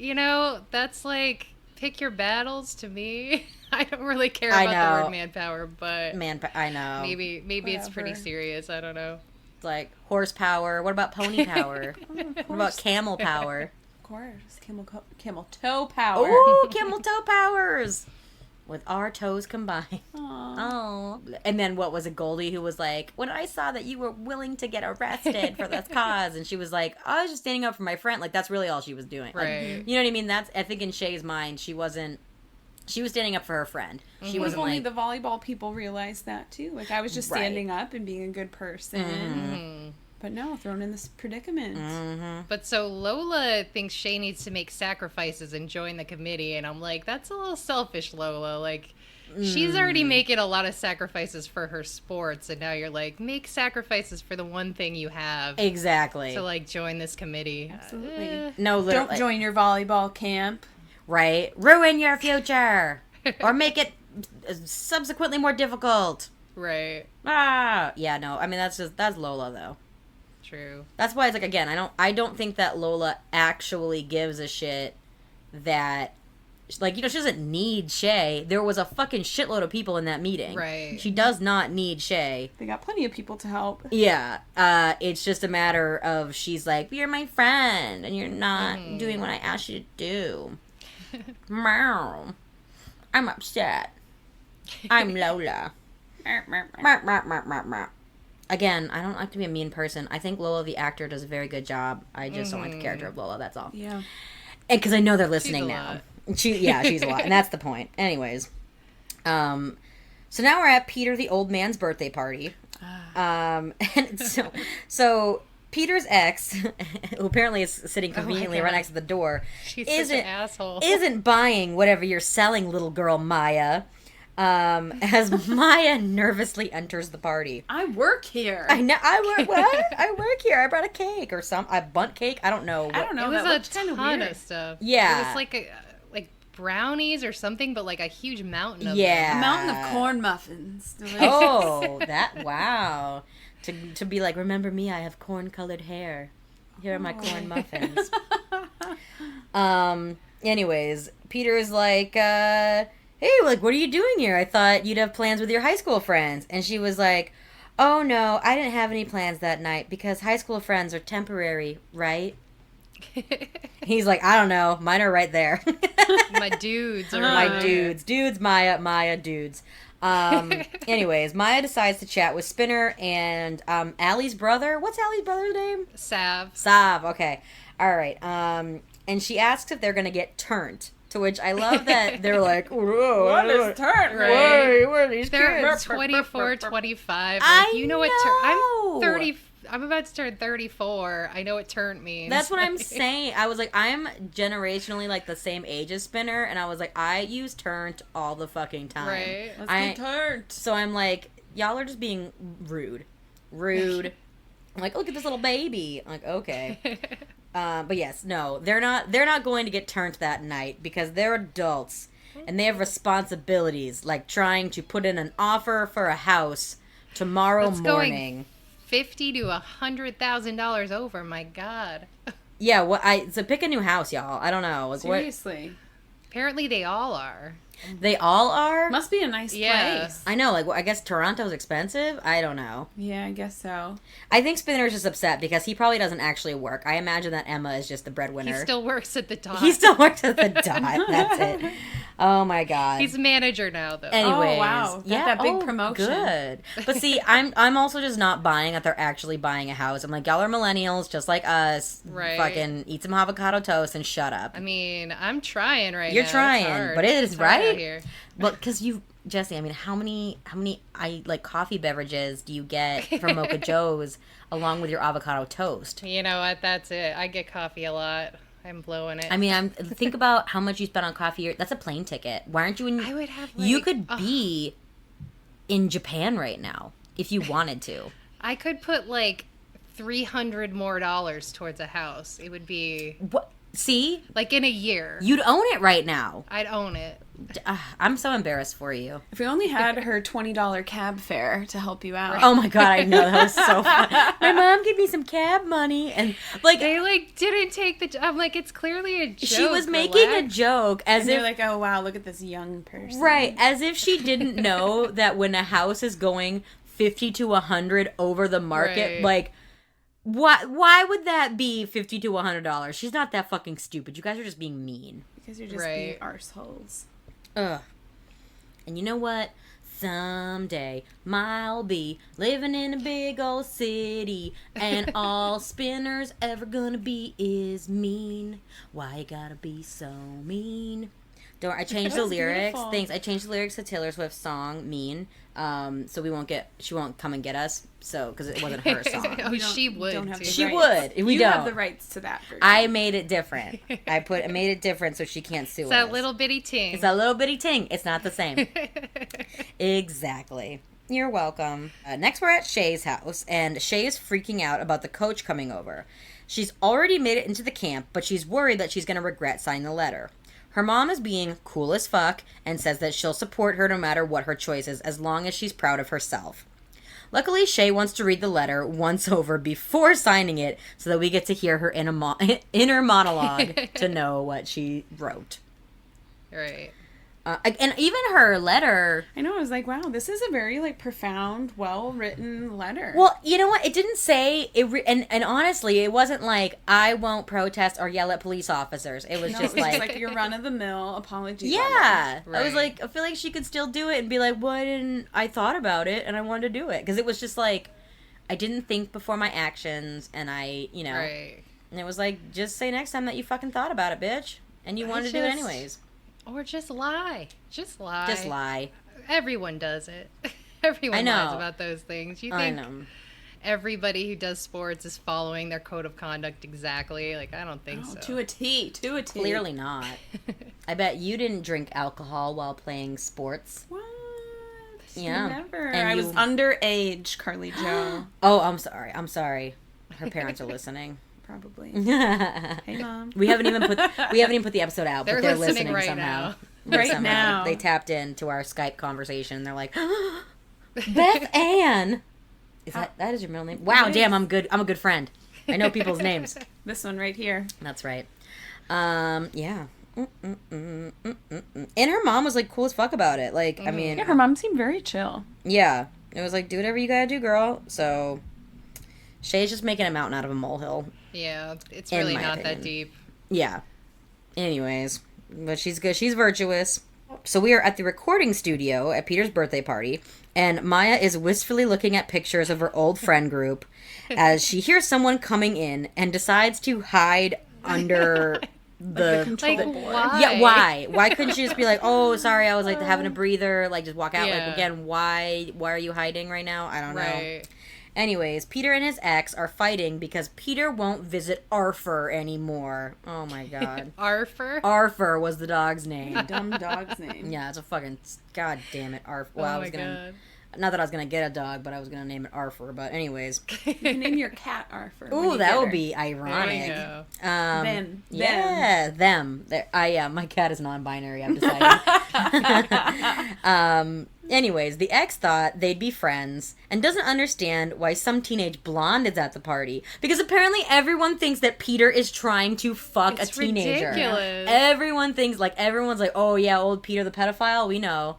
That's like, pick your battles to me. I don't really care about the word manpower, but... I know. Maybe it's pretty serious. I don't know. It's like horsepower. What about pony power? What about camel power? Of course. Camel toe power. Ooh, camel toe powers. With our toes combined. Oh. And then what was it, Goldie, who was like, when I saw that you were willing to get arrested for this cause, and she was like, I was just standing up for my friend. Like, that's really all she was doing. Right. Like, you know what I mean? That's, I think in Shay's mind, she was standing up for her friend. She wasn't only like... the volleyball people realized that, too. Like, I was just standing up and being a good person. But no, thrown in this predicament. Mm-hmm. But so Lola thinks Shay needs to make sacrifices and join the committee, and I'm like, that's a little selfish, Lola. Like, she's already making a lot of sacrifices for her sports, and now you're like, make sacrifices for the one thing you have. Exactly. To, like, join this committee. Absolutely. No, literally. Don't join your volleyball camp. Right. Ruin your future. Or make it subsequently more difficult. Right. Ah. Yeah, no. I mean, that's Lola, though. True. That's why it's like, again, I don't think that Lola actually gives a shit that, like, you know, she doesn't need Shay. There was a fucking shitload of people in that meeting. Right. She does not need Shay. They got plenty of people to help. Yeah. It's just a matter of she's like, you're my friend, and you're not doing what I asked you to do. Meow. I'm upset. I'm Lola. Again, I don't like to be a mean person. I think Lola, the actor, does a very good job. I just don't like the character of Lola, that's all. Yeah. And because I know they're listening now. Lot. She's a lot. And that's the point. Anyways. So now we're at Peter, the old man's birthday party. And so Peter's ex, who apparently is sitting conveniently right next to the door, She's such an asshole. Isn't buying whatever you're selling, little girl Maya. As Maya nervously enters the party. I work here. I know. I work. What? I work here. I brought a cake or a bundt cake. I don't know. I don't know. It was that a ton of stuff. Yeah. It was like brownies or something, but like a huge mountain of Yeah. them. A mountain of corn muffins. Oh, wow. To be like, remember me? I have corn-colored hair. Here are my corn muffins. Anyways, Peter is like, hey, like, what are you doing here? I thought you'd have plans with your high school friends. And she was like, oh, no, I didn't have any plans that night because high school friends are temporary, right? He's like, I don't know. Mine are right there. My dudes are My dudes. Dudes, Maya, dudes. Anyways, Maya decides to chat with Spinner and Allie's brother. What's Allie's brother's name? Sav, okay. All right. And she asks if they're going to get turned. To which I love that they're like, whoa, what is turn? Right. Where are these They're kids? 24, 25. I you know what know. I'm 30. I'm about to turn 34. I know what turn means. That's what I'm saying. I was like, I'm generationally like the same age as Spinner, and I was like, I use turned all the fucking time. Right. Let's get turned. So I'm like, y'all are just being rude. I'm like, look at this little baby. I'm like, okay. But yes, no, they're not going to get turned that night because they're adults and they have responsibilities like trying to put in an offer for a house tomorrow morning. $50,000 to $100,000 over. My God. Yeah, so pick a new house, y'all. I don't know. Like, seriously. Apparently, they all are. They all are? Must be a nice place. I know, like, I guess Toronto's expensive? I don't know. Yeah, I guess so. I think Spinner's just upset because he probably doesn't actually work. I imagine that Emma is just the breadwinner. He still works at the Dot. He still works at the Dot. That's it. Oh, my God. He's manager now, though. Anyways. Oh, wow. Got that big promotion. Good. But see, I'm also just not buying that they're actually buying a house. I'm like, y'all are millennials just like us. Right. Fucking eat some avocado toast and shut up. I mean, I'm trying right now. You're trying, but it is right. Here. Well, because Jesse, I mean, how many coffee beverages do you get from Mocha Joe's along with your avocado toast? You know what? That's it. I get coffee a lot. I'm blowing it. I mean, think about how much you spent on coffee. That's a plane ticket. Why aren't you in? I would have. You could be in Japan right now if you wanted to. I could put like $300 more towards a house. It would be what? See, like in a year, you'd own it right now. I'd own it. I'm so embarrassed for you. If we only had her $20 cab fare to help you out. Oh my God, I know, that was so fun. My mom gave me some cab money, and like they didn't take the. I'm like, it's clearly a joke. She was making a joke as and if they're like, oh wow, look at this young person. Right, as if she didn't know that when a house is going 50 to 100 over the market, right. Like. Why would that be $50 to $100? She's not that fucking stupid. You guys are just being mean. Because you're just being arseholes. Ugh. And you know what? Someday I'll be living in a big old city, and all Spinner's ever gonna be is mean. Why you gotta be so mean? I changed the lyrics. Beautiful. Thanks. I changed the lyrics to Taylor Swift's song "Mean." So she won't come and get us. So, because it wasn't her song. She would. She would. We don't have the rights to that version. I made it different. I made it different so she can't sue us. It's that little bitty ting. It's that little bitty ting. It's not the same. Exactly. You're welcome. Next, we're at Shay's house, and Shay is freaking out about the coach coming over. She's already made it into the camp, but she's worried that she's going to regret signing the letter. Her mom is being cool as fuck and says that she'll support her no matter what her choice is, as long as she's proud of herself. Luckily, Shay wants to read the letter once over before signing it so that we get to hear her inner monologue to know what she wrote. Right. And even her letter... I know, I was like, wow, this is a very, like, profound, well-written letter. Well, you know what? It didn't say... And honestly, it wasn't like, I won't protest or yell at police officers. It was just like your run-of-the-mill apology. Yeah. Right. I was like, I feel like she could still do it and be like, why didn't... I thought about it, and I wanted to do it. Because it was just like, I didn't think before my actions, and I, you know... Right. And it was like, just say next time that you fucking thought about it, bitch. And you wanted to do it anyways. Or just lie. Just lie. Just lie. Everyone does it. Everyone lies about those things. You think everybody who does sports is following their code of conduct exactly? Like, I don't think so. To a T. Clearly not. I bet you didn't drink alcohol while playing sports. What? Yeah. Never. And I was underage, Carly Jo. Oh, I'm sorry. Her parents are listening. Probably. Hey, Mom. We haven't even put the episode out, but they're listening right somehow. Right now. They tapped into our Skype conversation. They're like, Beth Ann. That is your middle name? Wow, damn, I'm good. I'm a good friend. I know people's names. This one right here. That's right. Yeah. And her mom was like cool as fuck about it. Like, I mean, yeah, her mom seemed very chill. Yeah, it was like, do whatever you gotta do, girl. So Shay's just making a mountain out of a molehill. Yeah, it's really not that deep. Yeah. Anyways, but she's good. She's virtuous. So we are at the recording studio at Peter's birthday party, and Maya is wistfully looking at pictures of her old friend group as she hears someone coming in and decides to hide under the control board. Why? Yeah, why? Why couldn't she just be like, oh, sorry, I was like having a breather, like just walk out? Yeah. Like, again, why are you hiding right now? I don't know. Right. Anyways, Peter and his ex are fighting because Peter won't visit Arthur anymore. Oh my god. Arthur? Arthur was the dog's name. Dumb dog's name. Yeah, it's a fucking... God damn it, Arthur. Well, I was gonna... Not that I was gonna get a dog, but I was gonna name it Arthur. But anyways. You can name your cat Arthur. Ooh, that would be ironic. There you go. Them. Yeah, them. My cat is non-binary, I've decided. Anyways, the ex thought they'd be friends and doesn't understand why some teenage blonde is at the party. Because apparently everyone thinks that Peter is trying to fuck a teenager. Ridiculous. Everyone's like, oh yeah, old Peter the pedophile, we know.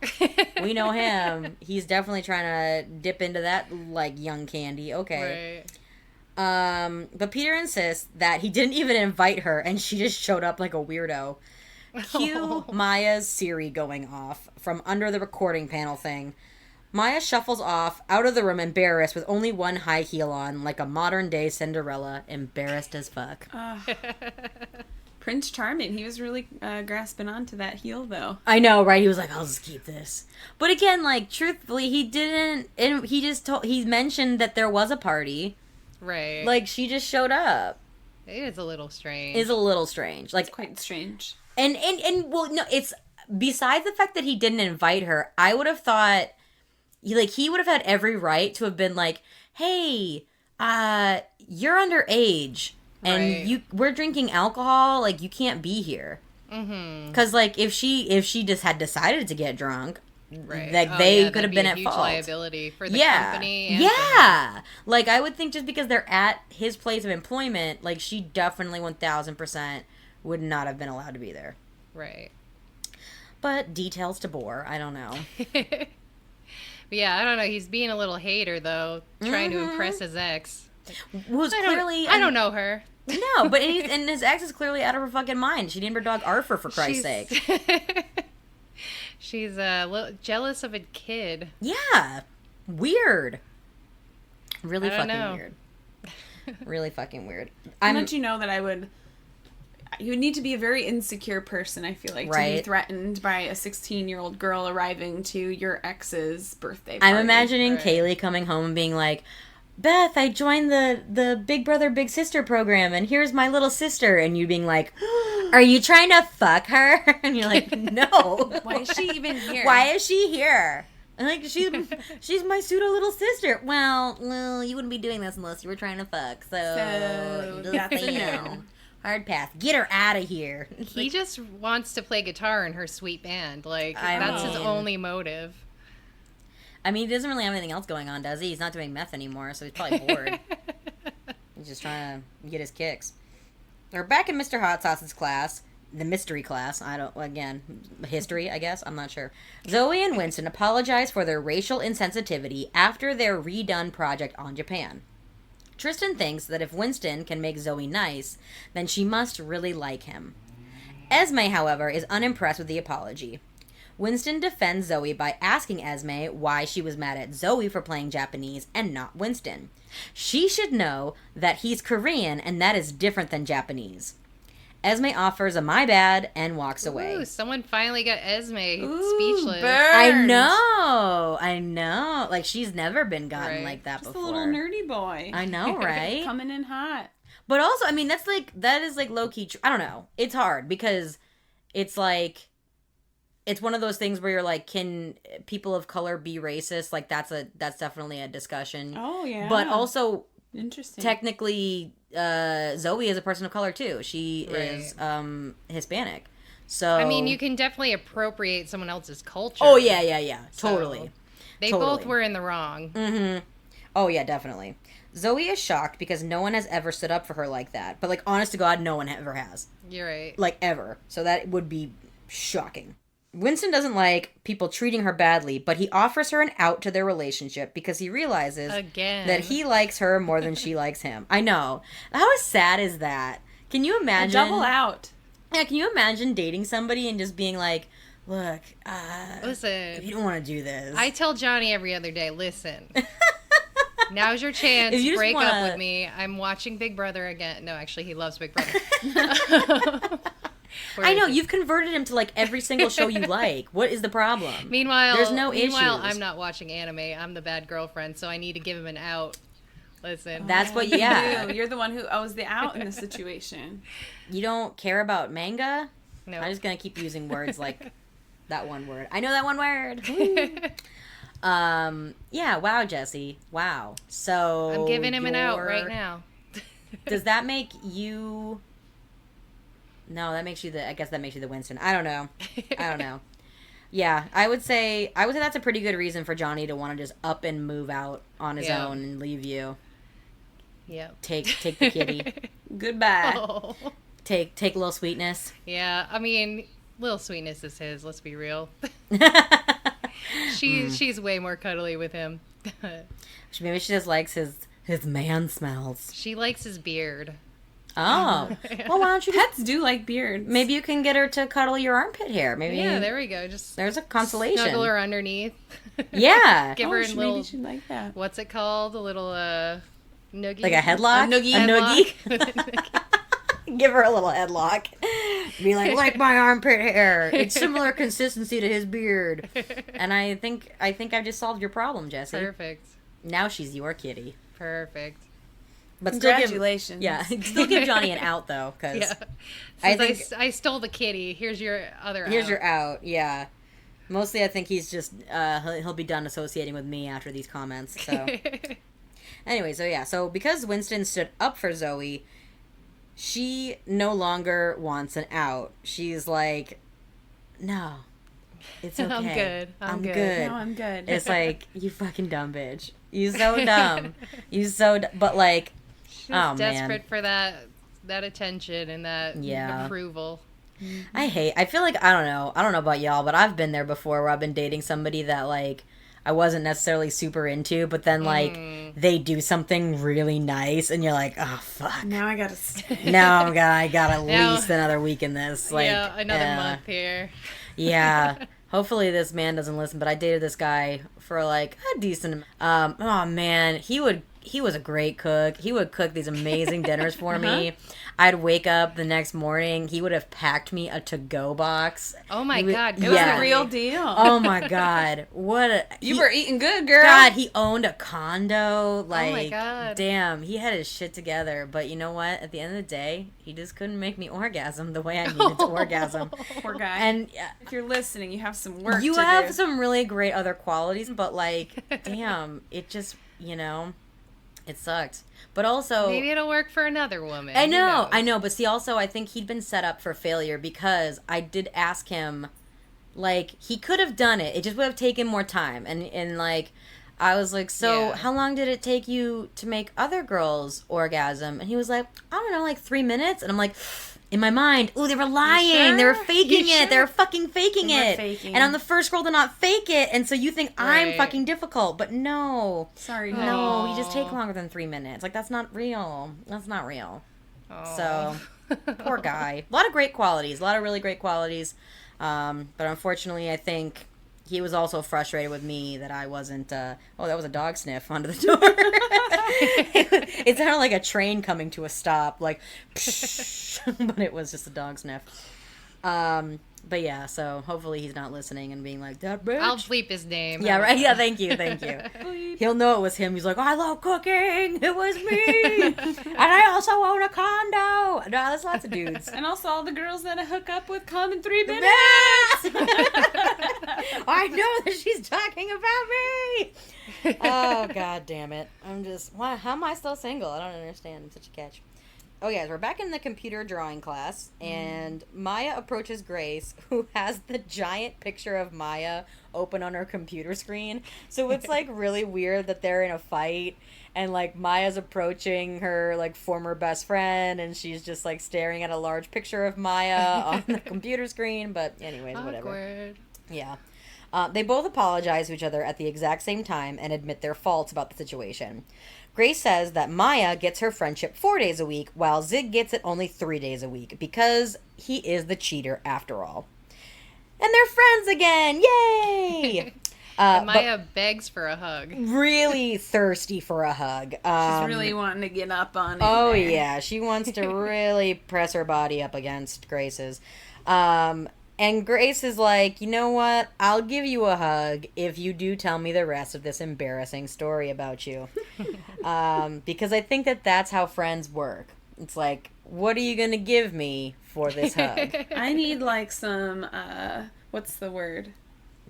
We know him. He's definitely trying to dip into that, like, young candy. Okay. Right. But Peter insists that he didn't even invite her and she just showed up like a weirdo. Cue Maya's Siri going off from under the recording panel thing. Maya shuffles off out of the room embarrassed with only one high heel on, like a modern day Cinderella, embarrassed as fuck. Prince Charming, he was really grasping onto that heel though. I know, right? He was like, I'll just keep this. But again, like, truthfully, he didn't, and he mentioned that there was a party. Right. Like, she just showed up. It is a little strange. Like, it's quite strange. And well, no, it's besides the fact that he didn't invite her, I would have thought, he would have had every right to have been like, hey, you're underage and we're drinking alcohol, like, you can't be here. Mm-hmm. 'Cause, like, if she just had decided to get drunk, right, like, they could have been at fault. Liability for the company. And like, I would think just because they're at his place of employment, like, she definitely 1000% would not have been allowed to be there. Right. But details to bore. I don't know. But yeah, I don't know. He's being a little hater, though, trying to impress his ex. Who's clearly... I don't know her. No, but and his ex is clearly out of her fucking mind. She named her dog Arthur, for Christ's sake. She's a little jealous of a kid. Yeah. Weird. Really fucking know. weird. Really fucking weird. I'll let you know that You need to be a very insecure person, I feel like, to be threatened by a 16-year-old girl arriving to your ex's birthday party. I'm imagining Kaylee coming home and being like, Beth, I joined the Big Brother Big Sister program, and here's my little sister. And you being like, are you trying to fuck her? And you're like, no. Why is she even here? Why is she here? And like, she's my pseudo little sister. Well, you wouldn't be doing this unless you were trying to fuck. So that's a no. Hard pass. Get her out of here. He just wants to play guitar in her sweet band. Like, that's his only motive. I mean, he doesn't really have anything else going on, does he? He's not doing meth anymore, so he's probably bored. He's just trying to get his kicks. We're back in Mr. Hot Sauce's class. The mystery class. History, I guess. I'm not sure. Zoe and Winston apologize for their racial insensitivity after their redone project on Japan. Tristan thinks that if Winston can make Zoe nice, then she must really like him. Esme, however, is unimpressed with the apology. Winston defends Zoe by asking Esme why she was mad at Zoe for playing Japanese and not Winston. She should know that he's Korean and that is different than Japanese. Esme offers a my bad and walks away. Ooh, someone finally got Esme speechless. Burned. I know. Like, she's never been gotten like that just before. Just a little nerdy boy. I know, right? Coming in hot. But also, I mean, that is low-key, I don't know. It's hard because it's like, it's one of those things where you're like, can people of color be racist? Like, that's definitely a discussion. Oh, yeah. But also, interesting. Technically, Zoe is a person of color too. She is Hispanic. So I mean, you can definitely appropriate someone else's culture. Oh yeah. Totally. So they both were in the wrong. Mm-hmm. Oh yeah, definitely. Zoe is shocked because no one has ever stood up for her like that. But like, honest to God, no one ever has. You're right. Like, ever. So that would be shocking. Winston doesn't like people treating her badly, but he offers her an out to their relationship because he realizes that he likes her more than she likes him. I know. How sad is that? Can you imagine? A double out. Yeah, can you imagine dating somebody and just being like, look, listen, if you don't want to do this. I tell Johnny every other day, listen, now's your chance. Break up with me. I'm watching Big Brother again. No, actually, he loves Big Brother. I know, you've converted him to like every single show you like. What is the problem? Meanwhile, there's no issues. I'm not watching anime. I'm the bad girlfriend, so I need to give him an out. Listen. That's what you do. You're the one who owes the out in this situation. You don't care about manga? No. I'm just going to keep using words like that one word. I know that one word. Yeah, wow, Jesse. Wow. So I'm giving him an out right now. Does that make you... No, that makes you I guess that makes you the Winston. I don't know. Yeah, I would say that's a pretty good reason for Johnny to want to just up and move out on his own and leave you. Yep. Take the kitty. Goodbye. Oh. Take Little Sweetness. Yeah, I mean, Little Sweetness is his, let's be real. She's way more cuddly with him. Maybe she just likes his man smells. She likes his beard. Oh. Well, why don't you... Pets do like beards. Maybe you can get her to cuddle your armpit hair. Maybe. Yeah, there we go. Just there's a consolation. Snuggle her underneath. Yeah. Give her a little... Maybe she'd like that. What's it called? A little, noogie? Like a headlock? A noogie. A noogie. Give her a little headlock. Be like my armpit hair. It's similar consistency to his beard. And I think I've just solved your problem, Jesse. Perfect. Now she's your kitty. Perfect. But congratulations. Still give Johnny an out though, because I stole the kitty. Here's your other. Here's your out. Yeah. Mostly, I think he's just he'll be done associating with me after these comments. So anyway, so because Winston stood up for Zoe, she no longer wants an out. She's like, no, it's okay. I'm good. I'm good. No, I'm good. It's like, you fucking dumb bitch. You so dumb. But like. She's desperate for that attention and that approval. I feel like, I don't know about y'all, but I've been there before where I've been dating somebody that like I wasn't necessarily super into, but then like they do something really nice and you're like, oh fuck. Now I gotta stay. Now I got at least another week in this. Like, another month here. Yeah. Hopefully this man doesn't listen, but I dated this guy for like a decent oh man, he would he was a great cook. He would cook these amazing dinners for me. I'd wake up the next morning. He would have packed me a to-go box. Oh my God. It was the real deal. Oh my God. You were eating good, girl. God, he owned a condo. Like, oh my God. Damn, he had his shit together. But you know what? At the end of the day, he just couldn't make me orgasm the way I needed to orgasm. Poor guy. And if you're listening, you have some work to do. You have some really great other qualities, but like, damn, it just, it sucked. But also, maybe it'll work for another woman. I know. But see, also, I think he'd been set up for failure because I did ask him, like, he could have done it. It just would have taken more time. And like, I was like, so how long did it take you to make other girls orgasm? And he was like, I don't know, like 3 minutes. And I'm like, in my mind, ooh, they were lying. Sure? They were faking it. They were fucking faking it. And I'm the first girl to not fake it. And so you think I'm fucking difficult. But no. Sorry. No, you just take longer than 3 minutes. Like, that's not real. That's not real. Aww. So, poor guy. A lot of great qualities. A lot of really great qualities. But unfortunately, I think he was also frustrated with me that I wasn't, that was a dog sniff onto the door. It sounded like a train coming to a stop, like, but it was just a dog sniff. But yeah, so hopefully he's not listening and being like, that bitch. I'll bleep his name. Yeah, right? Yeah, thank you. He'll know it was him. He's like, I love cooking. It was me. And I also own a condo. No, there's lots of dudes. And also all the girls that I hook up with come in 3 minutes. I know that she's talking about me. Oh, God damn it. I'm just, how am I still single? I don't understand. I'm such a catch. Oh, guys, we're back in the computer drawing class, and Maya approaches Grace, who has the giant picture of Maya open on her computer screen. So it's, like, really weird that they're in a fight, and, like, Maya's approaching her, like, former best friend, and she's just, like, staring at a large picture of Maya on the computer screen. But anyways, whatever. Awkward. Yeah. They both apologize to each other at the exact same time and admit their faults about the situation. Grace says that Maya gets her friendship 4 days a week, while Zig gets it only 3 days a week, because he is the cheater after all. And they're friends again! Yay! And Maya begs for a hug. Really thirsty for a hug. She's really wanting to get up on it. Oh, yeah. She wants to really press her body up against Grace's. And Grace is like, you know what? I'll give you a hug if you do tell me the rest of this embarrassing story about you. Because I think that that's how friends work. It's like, what are you going to give me for this hug? I need like some, what's the word?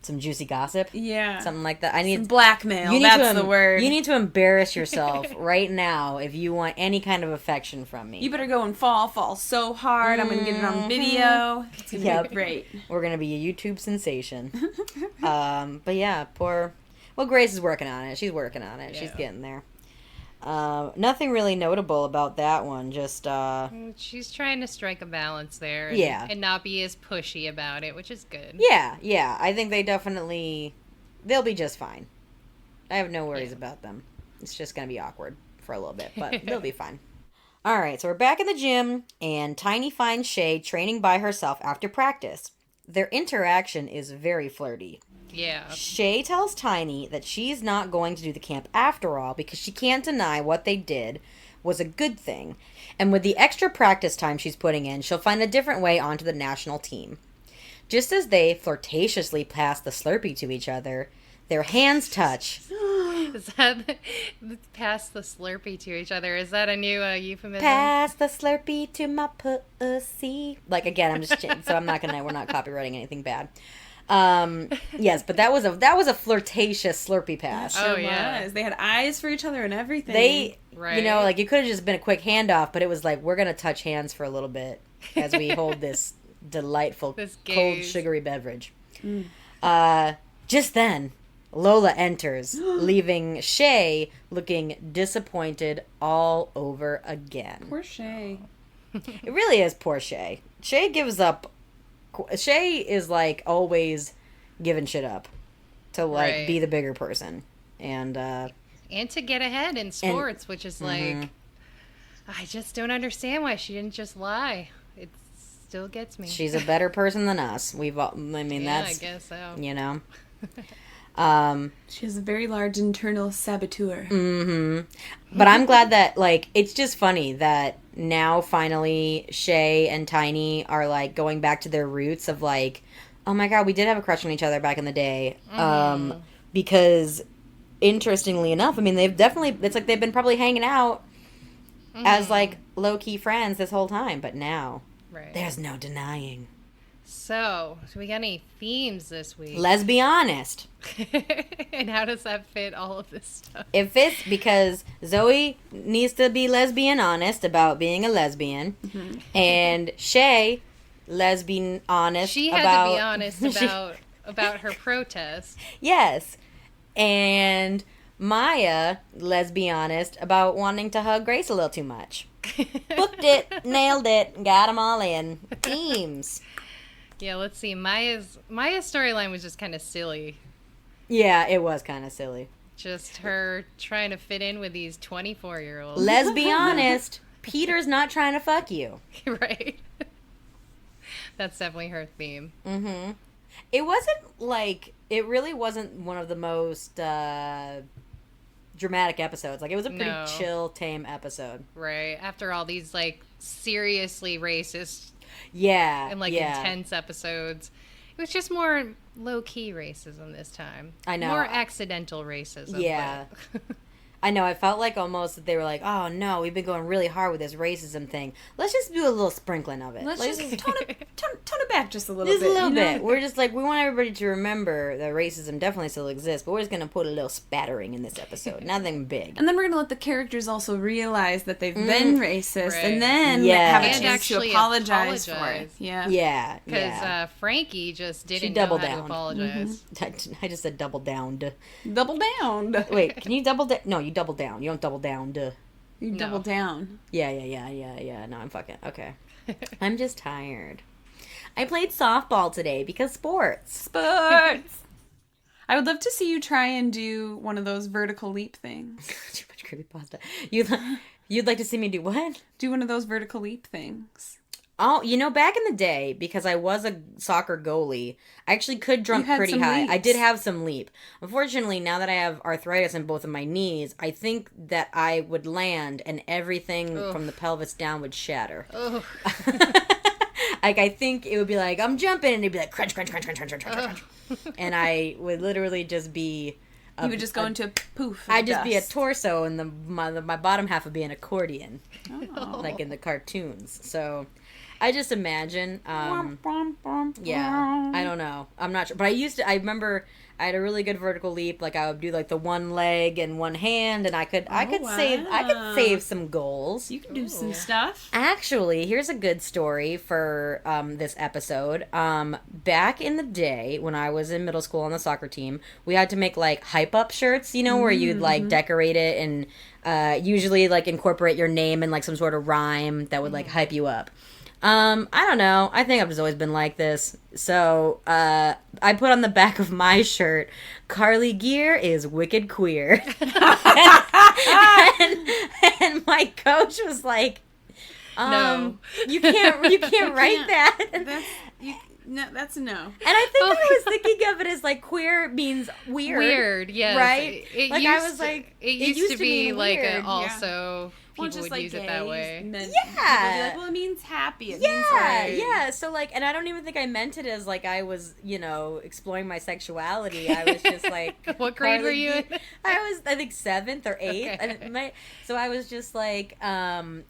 Some juicy gossip? Yeah. Something like that. I need some blackmail. That's the word. You need to embarrass yourself right now if you want any kind of affection from me. You better go and fall so hard. I'm going to get it on video. It's going to be great. We're going to be a YouTube sensation. But yeah, Grace is working on it. She's working on it. Yeah. She's getting there. Nothing really notable about that one. Just she's trying to strike a balance there. And not be as pushy about it, which is good. Yeah. I think they'll be just fine. I have no worries about them. It's just gonna be awkward for a little bit, but they'll be fine. All right, so we're back in the gym, and Tiny finds Shay training by herself after practice. Their interaction is very flirty. Yeah. Shay tells Tiny that she's not going to do the camp after all because she can't deny what they did was a good thing. And with the extra practice time she's putting in, she'll find a different way onto the national team. Just as they flirtatiously pass the Slurpee to each other, their hands touch. Is that pass the Slurpee to each other? Is that a new euphemism? Pass the Slurpee to my pussy. Like, again, we're not copywriting anything bad. Yes, but that was a flirtatious Slurpee pass. Sure was. They had eyes for each other and everything. Like it could have just been a quick handoff, but it was like, we're going to touch hands for a little bit as we hold this delightful cold sugary beverage. Just then, Lola enters, leaving Shay looking disappointed all over again. Poor Shay. It really is poor Shay. Shay gives up. Shay is like always giving shit up to like be the bigger person and to get ahead in sports, which is like I just don't understand why she didn't just lie. It still gets me. She's a better person than us. I guess so. You know. She has a very large internal saboteur. Mm-hmm. But I'm glad that, like, it's just funny that now finally Shay and Tiny are, like, going back to their roots of, like, oh my god, we did have a crush on each other back in the day. Because, interestingly enough, I mean, it's like they've been probably hanging out as, like, low-key friends this whole time. But now, there's no denying. So, do we got any themes this week? Let's be honest. And how does that fit all of this stuff? It fits because Zoe needs to be lesbian honest about being a lesbian. And Shay, lesbian honest She had to be honest about her protest. Yes. And Maya, lesbian honest about wanting to hug Grace a little too much. Booked it, nailed it, got them all in. Themes. Yeah, let's see. Maya's storyline was just kind of silly. Yeah, it was kind of silly. Just her trying to fit in with these 24-year-olds. Let's be honest. Peter's not trying to fuck you. Right. That's definitely her theme. Mm-hmm. It wasn't like... It really wasn't one of the most dramatic episodes. Like, it was a pretty chill, tame episode. Right. After all these, like, seriously racist... Yeah. And, like, intense episodes. It was just more low-key racism this time. I know. More accidental racism. Yeah. I know. I felt like almost that they were like, oh, no, we've been going really hard with this racism thing. Let's just do a little sprinkling of it. Let's just tone it back just a little bit. Just a little bit. We're just like, we want everybody to remember that racism definitely still exists, but we're just going to put a little spattering in this episode. Nothing big. And then we're going to let the characters also realize that they've been racist, and then have a chance to apologize for it. Yeah. Yeah. Because Frankie just didn't know how to apologize. I just said double downed. Double downed. Wait, can you double down? No, you double down. You don't double down. You double down. Yeah. No, I'm fucking... Okay. I'm just tired. I played softball today because sports. I would love to see you try and do one of those vertical leap things. Too much creepypasta. You'd like to see me do what? Do one of those vertical leap things. Oh, you know, back in the day, because I was a soccer goalie, I actually could jump pretty high. Leaps. I did have some leap. Unfortunately, now that I have arthritis in both of my knees, I think that I would land and everything from the pelvis down would shatter. Like, I think it would be like, I'm jumping, and it'd be like, crunch, crunch, crunch, crunch, crunch, crunch, crunch. And I would literally just be... You would just go into a poof. I'd just be a torso, and my bottom half would be an accordion. Like in the cartoons. So... I just imagine, yeah, I don't know. I'm not sure. But I remember I had a really good vertical leap. Like, I would do, like, the one leg and one hand, and I could save some goals. You could do some stuff. Actually, here's a good story for this episode. Back in the day, when I was in middle school on the soccer team, we had to make, like, hype-up shirts, you know, where you'd, like, decorate it and usually, like, incorporate your name in, like, some sort of rhyme that would, like, hype you up. I don't know. I think I've just always been like this. So, I put on the back of my shirt, Carly Gear is wicked queer. and my coach was like, no. you can't write that. That's a no. And I think I was thinking of it as, like, queer means weird. Weird, yes. Right? It used to be like also... People would use it that way. People would be like, well, it means happy. It means right. Yeah. So, like, and I don't even think I meant it as, like, I was, you know, exploring my sexuality. I was just like... What grade were you in? I think 7th or 8th. Okay. So I was just like, we're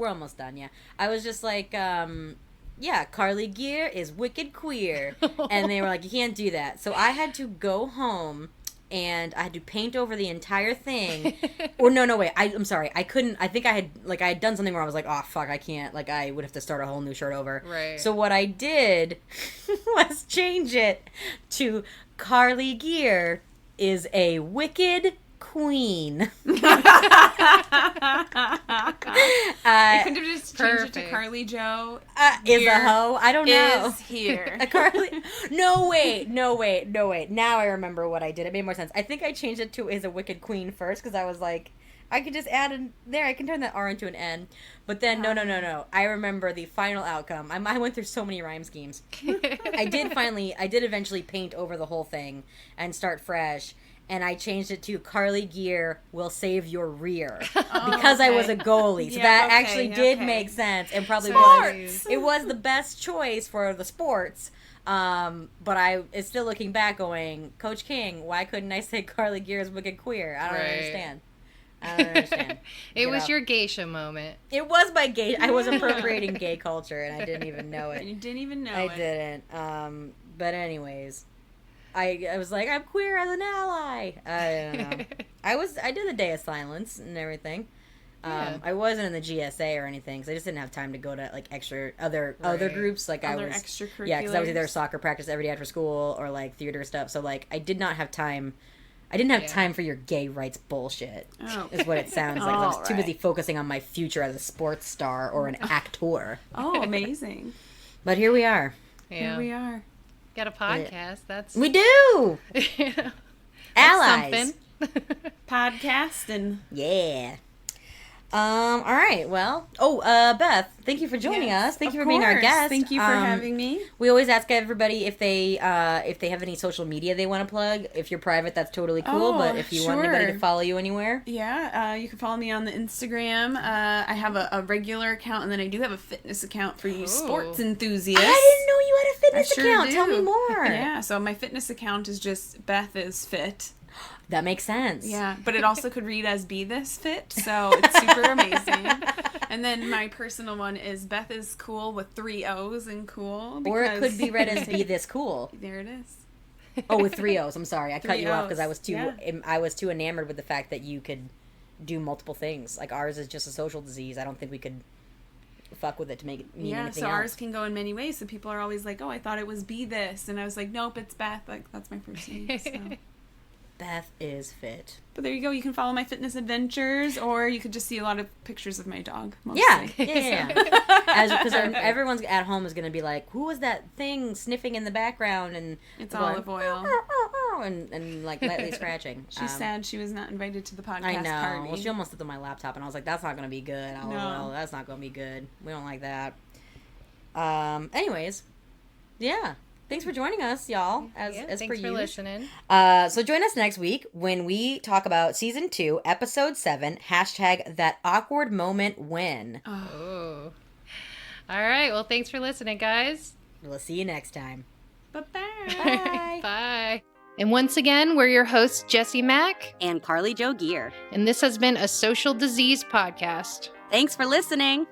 almost done, yeah. I was just like, yeah, Carly Gear is wicked queer. And they were like, you can't do that. So I had to go home... And I had to paint over the entire thing. Or no, wait. I'm sorry. I couldn't. I think I had done something where I was like, oh, fuck, I can't. Like, I would have to start a whole new shirt over. Right. So what I did was change it to Carly Gear is a wicked queen. You could have just changed it to Carly Joe. Is a hoe? I don't know. Is here. Carly. No, wait. Now I remember what I did. It made more sense. I think I changed it to is a wicked queen first because I was like, I could just add in there. I can turn that R into an N. But then, no. I remember the final outcome. I went through so many rhyme schemes. I did eventually paint over the whole thing and start fresh. And I changed it to Carly Gear will save your rear because I was a goalie. So that actually did make sense and probably it was the best choice for the sports. But it's still looking back going, Coach King, why couldn't I say Carly Gear is wicked queer? I don't understand. It was your geisha moment. It was my geisha. I was appropriating gay culture and I didn't even know it. And you didn't even know it. I didn't. But anyways, I was like, I'm queer as an ally. I don't know. I did the Day of Silence and everything. I wasn't in the GSA or anything because I just didn't have time to go to like other groups. Like other extracurriculars. Yeah, because I was either soccer practice every day after school or like theater stuff. So like I did not have time. I didn't have time for your gay rights bullshit. Is what it sounds like. I was too busy focusing on my future as a sports star or an actor. Oh, amazing! But here we are. Yeah. Here we are. Got a podcast. We do. Allies. Something. Podcasting. Yeah. All right. Well, Beth, thank you for joining us. Thank you for being our guest. Thank you for having me. We always ask everybody if they have any social media they want to plug. If you're private, that's totally cool. But if you want anybody to follow you anywhere, you can follow me on the Instagram. I have a regular account, and then I do have a fitness account for you sports enthusiasts. I didn't know you had a fitness account. Do. Tell me more. Yeah. So my fitness account is just Beth is Fit. That makes sense. Yeah, but it also could read as Be This Fit, so it's super amazing. And then my personal one is Beth is Cool with 3 O's in cool. Or it could be read as Be This Cool. There it is. Oh, with 3 O's. I'm sorry. I cut you off because I was too enamored with the fact that you could do multiple things. Like ours is just a social disease. I don't think we could fuck with it to make it mean anything else. Yeah, so ours can go in many ways. So people are always like, oh, I thought it was Be This. And I was like, nope, it's Beth. Like, that's my first name, so... Beth is Fit. But there you go. You can follow my fitness adventures, or you could just see a lot of pictures of my dog. Mostly. Yeah. Because everyone's at home is going to be like, who was that thing sniffing in the background? And it's olive oil. And like lightly scratching. She's sad she was not invited to the podcast I know. party. Well, she almost did on my laptop, and I was like, that's not going to be good. No, that's not going to be good. We don't like that. Anyways, yeah. Thanks for joining us, y'all, as per usual. Thanks for listening. So join us next week when we talk about Season 2, Episode 7, #that awkward moment when. Oh. All right. Well, thanks for listening, guys. We'll see you next time. Bye-bye. Bye. Bye. And once again, we're your hosts, Jessie Mack. And Carly Jo Gear. And this has been a Social Disease Podcast. Thanks for listening.